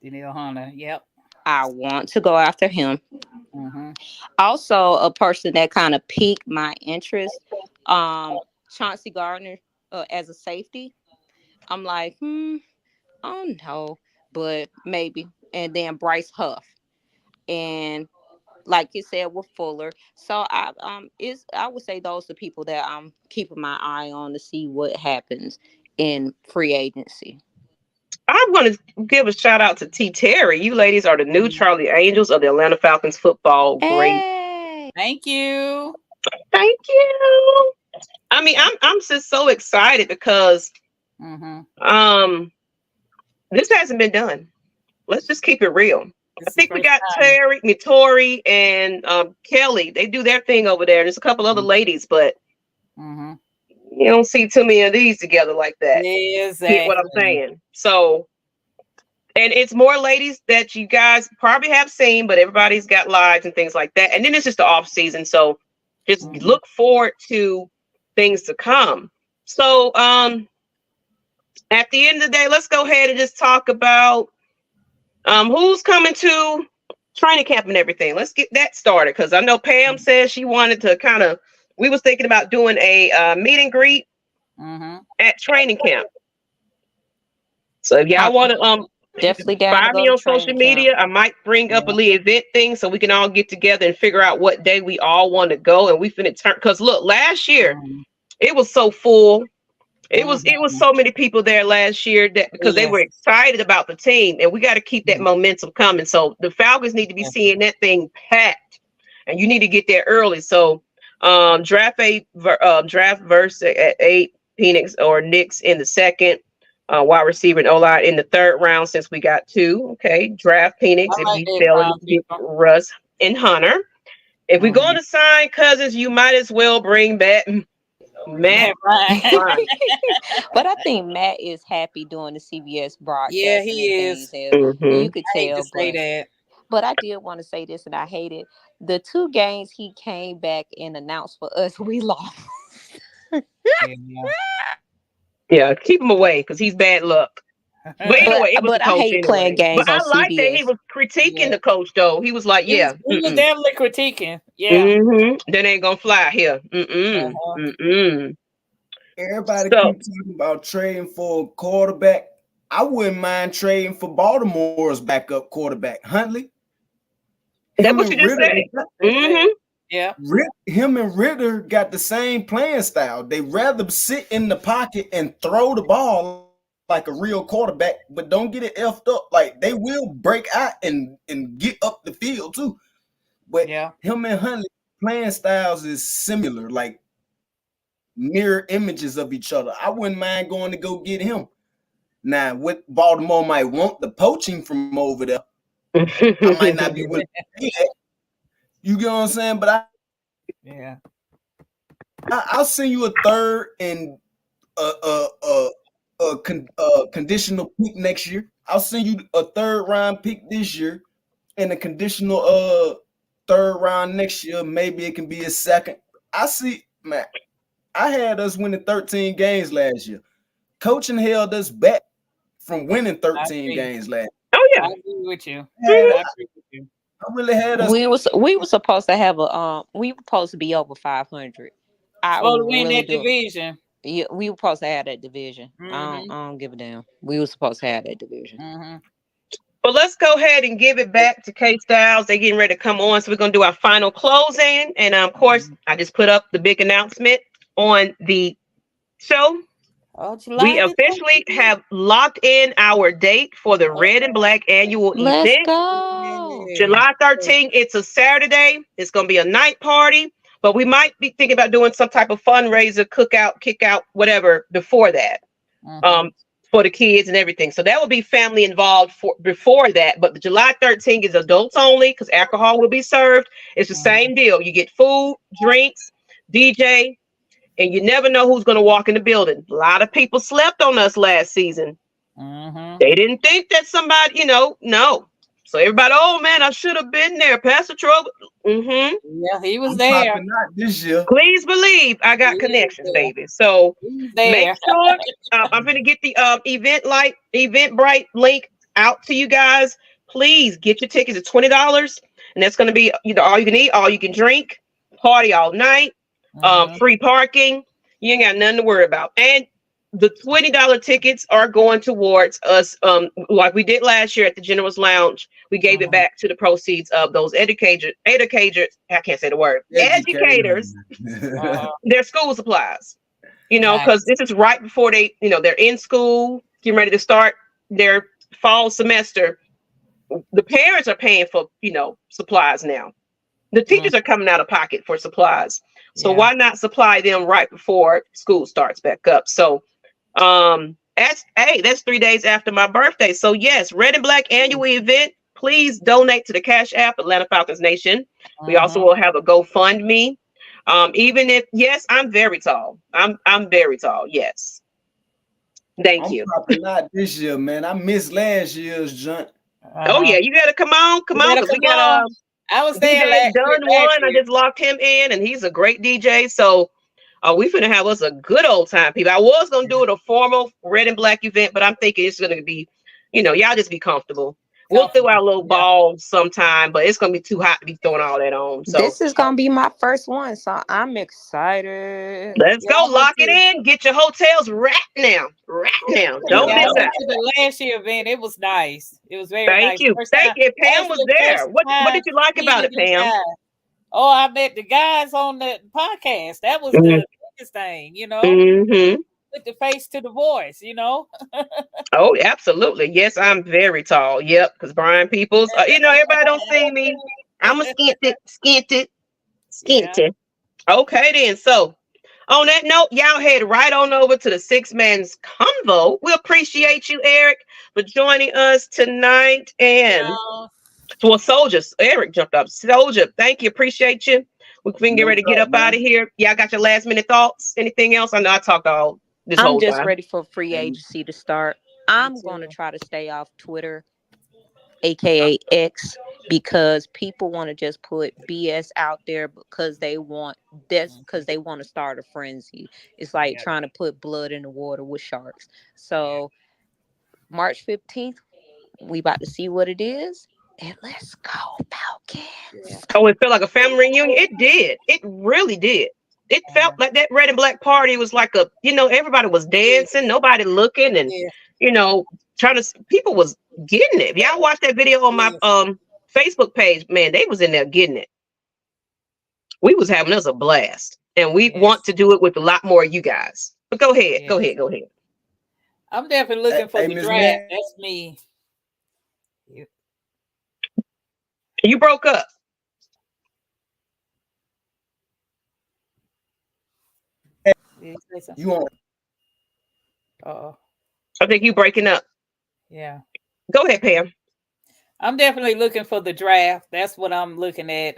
Danielle Hunter, yep. I want to go after him. Mm-hmm. Also, a person that kind of piqued my interest, Chauncey Gardner as a safety. I'm like, oh no, but maybe. And then Bryce Huff, and like you said with Fuller. So I would say those are people that I'm keeping my eye on to see what happens in free agency. I'm going to give a shout out to T. Terry. You ladies are the new Charlie Angels of the Atlanta Falcons football. Great. Hey. Thank you. Thank you. I mean, I'm just so excited because this hasn't been done. Let's just keep it real. I think we got Tori, and Kelly. They do their thing over there. There's a couple other ladies, but you don't see too many of these together like that. Exactly. Get what I'm saying? So, and it's more ladies that you guys probably have seen, but everybody's got lives and things like that. And then it's just the off season, so just look forward to things to come. So, at the end of the day, let's go ahead and just talk about who's coming to training camp and everything. Let's get that started because I know Pam says she wanted to we was thinking about doing a meet and greet at training camp. So if y'all want to definitely down find me on social media, I might bring up a little event thing so we can all get together and figure out what day we all want to go, and we finna turn, because look, last year it was so full. It was so many people there last year that because they were excited about the team, and we got to keep that momentum coming. So the Falcons need to be seeing that thing packed, and you need to get there early. So draft verse at 8, Phoenix or Knicks in the second, wide receiver and O-line in the third round since we got 2. Okay, draft Phoenix if you feel get Russ and Hunter. If we're going to sign Cousins, you might as well bring back Matt. But I think Matt is happy doing the CBS broadcast. Yeah, he is. You could tell. But I did want to say this, and I hate it. The 2 games he came back and announced for us, we lost. Yeah, keep him away because he's bad luck. But anyway, it was I hate playing games. But I like that he was critiquing the coach, though. He was like, he was definitely critiquing. That ain't gonna fly here. Everybody keep talking about trading for a quarterback. I wouldn't mind trading for Baltimore's backup quarterback, Huntley. That's what you just said. Yeah. Him and Ryder got the same playing style. They rather sit in the pocket and throw the ball like a real quarterback, but don't get it effed up. Like they will break out and get up the field too. But him and Huntley playing styles is similar, like mirror images of each other. I wouldn't mind going to go get him. Now, what Baltimore might want the poaching from over there, I might not be willing to pay that. You get what I'm saying? But I'll send you a third and a conditional pick next year. I'll send you a 3rd round pick this year and a conditional 3rd round next year. Maybe it can be a 2nd. I see, man. I had us winning 13 games last year. Coaching held us back from winning 13 games last year. Oh yeah, I agree with you. I really had us. We were supposed to have we were supposed to be over 500. To win that division. Yeah, we were supposed to have that division. I don't give a damn. We were supposed to have that division. Well, let's go ahead and give it back to K Styles. They're getting ready to come on, so we're gonna do our final closing. And of course, I just put up the big announcement on the show. Oh, We July the officially 13th. have locked in our date for the Red and Black annual Let's event. go. July 13th, it's a Saturday. It's going to be a night party, but we might be thinking about doing some type of fundraiser, cookout, kick out, whatever before that, Mhm. for the kids and everything. So that will be family involved for before that. But the July 13th is adults only because alcohol will be served. It's the same deal. You get food, drinks, DJ, and you never know who's going to walk in the building. A lot of people slept on us last season. Mhm. They didn't think that somebody, no. So everybody, oh man, I should have been there. Pastor Trouble. Yeah, he was I'm there. popping out this year. Please believe I got He was connections, there. baby. So He was make there. sure I'm going to get the Eventbrite link out to you guys. Please get your tickets at $20, and that's going to be either all you can eat, all you can drink, party all night, Mhm. free parking. You ain't got nothing to worry about. And the $20 tickets are going towards us, like we did last year at the General's Lounge. We gave it back to the proceeds of those educators. I can't say the word. Educators, Uh-huh. their school supplies. Nice. Because this is right before they're in school, getting ready to start their fall semester. The parents are paying for, supplies now. The teachers are coming out of pocket for supplies. So Yeah. why not supply them right before school starts back up? So that's 3 days after my birthday. So yes, Red and Black annual event. Please donate to the Cash App, Atlanta Falcons Nation. We also will have a GoFundMe. Even if, yes, I'm very tall. I'm very tall. Yes. Thank I'm you. popping out this year, man. I missed last year's junk. Oh yeah, you gotta come on, You better because we come got on. I was there DJ Dunn last one. I year. just locked him in, and he's a great DJ. So we finna have us a good old time, people. I was gonna do it a formal Red and Black event, but I'm thinking it's gonna be, y'all just be comfortable. We'll throw our little Yeah. ball sometime, but it's gonna be too hot to be throwing all that on. So This is gonna be my first one, so I'm excited. let's Yeah, go, I went lock it to. in. Get your hotels right now, Don't Yeah, I miss went out. to the last year event. It was nice. It was very Thank nice. you, First thank time, you. Pam was actually, there. first What time did you like about meeting it, these Pam? guys. Oh, I met the guys on the podcast. That was Mm-hmm. the biggest thing, Mm-hmm. Put the face to the voice, Oh, absolutely. Yes, I'm very tall. Yep, because Brian Peoples, everybody don't see me. I'm a skinted. Yeah. Okay, then. So, on that note, y'all head right on over to the Six Men's Convo. We appreciate you, Eric, for joining us tonight. And Yeah. well, Soldiers, Eric jumped up. Soldier, thank you. Appreciate you. We can get No ready to get doubt, up out man. of here. Y'all got your last minute thoughts? Anything else? I know I talked all this I'm whole just time. ready for free agency to start. I'm gonna try to stay off Twitter, aka X, because people want to just put BS out there because they want to start a frenzy. It's like trying to put blood in the water with sharks. So March 15th, we about to see what it is. And let's go, Falcons. Oh, it felt like a family reunion. It did. It really did. It felt like that Red and Black party was like everybody was dancing, nobody looking, and people was getting it. If y'all watch that video on my Facebook page, man, they was in there getting it. We was having us a blast, and we want to do it with a lot more of you guys. But go ahead. I'm definitely looking for the Ms. draft. That's me. You broke up. You want? I think you breaking up. Yeah. Go ahead, Pam. I'm definitely looking for the draft. That's what I'm looking at.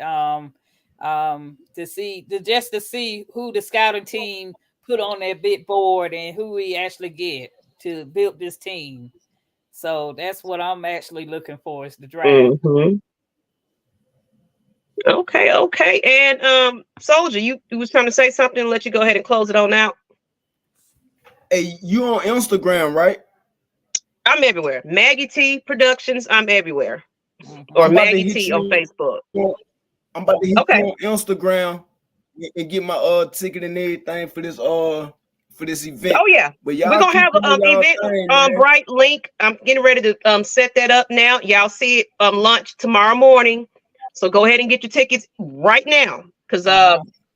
To see who the scouting team put on their big board and who we actually get to build this team. So that's what I'm actually looking for is the draft. Mm-hmm. Okay. And Soldier, you was trying to say something. Let you go ahead and close it on out. Hey, you on Instagram, right? I'm everywhere. Maggie T Productions. I'm everywhere. Mm-hmm. Or Maggie T on Facebook. I'm about to hit you on Instagram and get my ticket and everything for this event. Oh yeah, we're gonna have an event bright link. I'm getting ready to set that up now. Y'all see it lunch tomorrow morning. So go ahead and get your tickets right now, because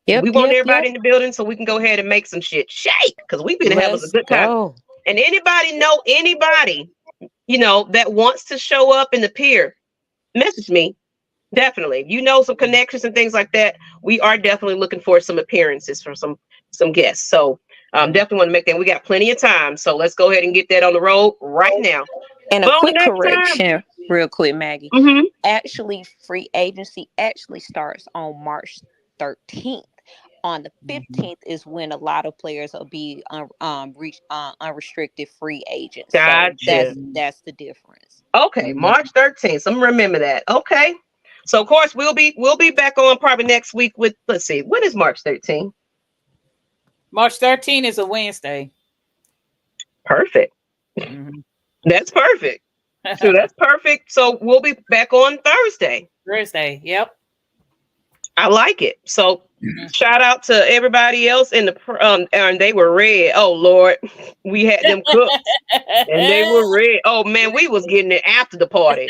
Yep, We want yep, everybody yep. in the building so we can go ahead and make some shit shake because we've been having a Let's good time. go. And anybody know anybody, that wants to show up in the pier, message me. Definitely. You know, some connections and things like that. We are definitely looking for some appearances from some guests. So definitely want to make that. We got plenty of time. So let's go ahead and get that on the road right now. And But a on the quick next time, correction, real quick, Maggie. mhm. Actually, free agency actually starts on March 13th. On the 15th is when a lot of players will be unrestricted free agents. So Gotcha. that's the difference. Okay, March 13th. So I'm gonna remember that. Okay. So of course we'll be back on probably next week with, let's see, when is March 13th? March 13th is a Wednesday. Perfect. Mhm. That's perfect. So that's perfect. So we'll be back on Thursday. Thursday. Yep. I like it. So Mhm. shout out to everybody else in the and they were red. Oh Lord, we had them cooked and they were red. Oh man, we was getting it after the party.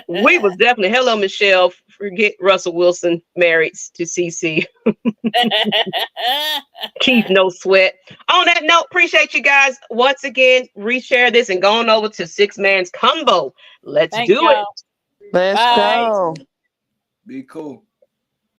We was definitely, hello Michelle. Forget Russell Wilson married to CC. Keith, no sweat. On that note, appreciate you guys once again. Reshare this and going over to Six Man's Combo. Let's Thank do it. y'all. Let's Bye. go. Be cool.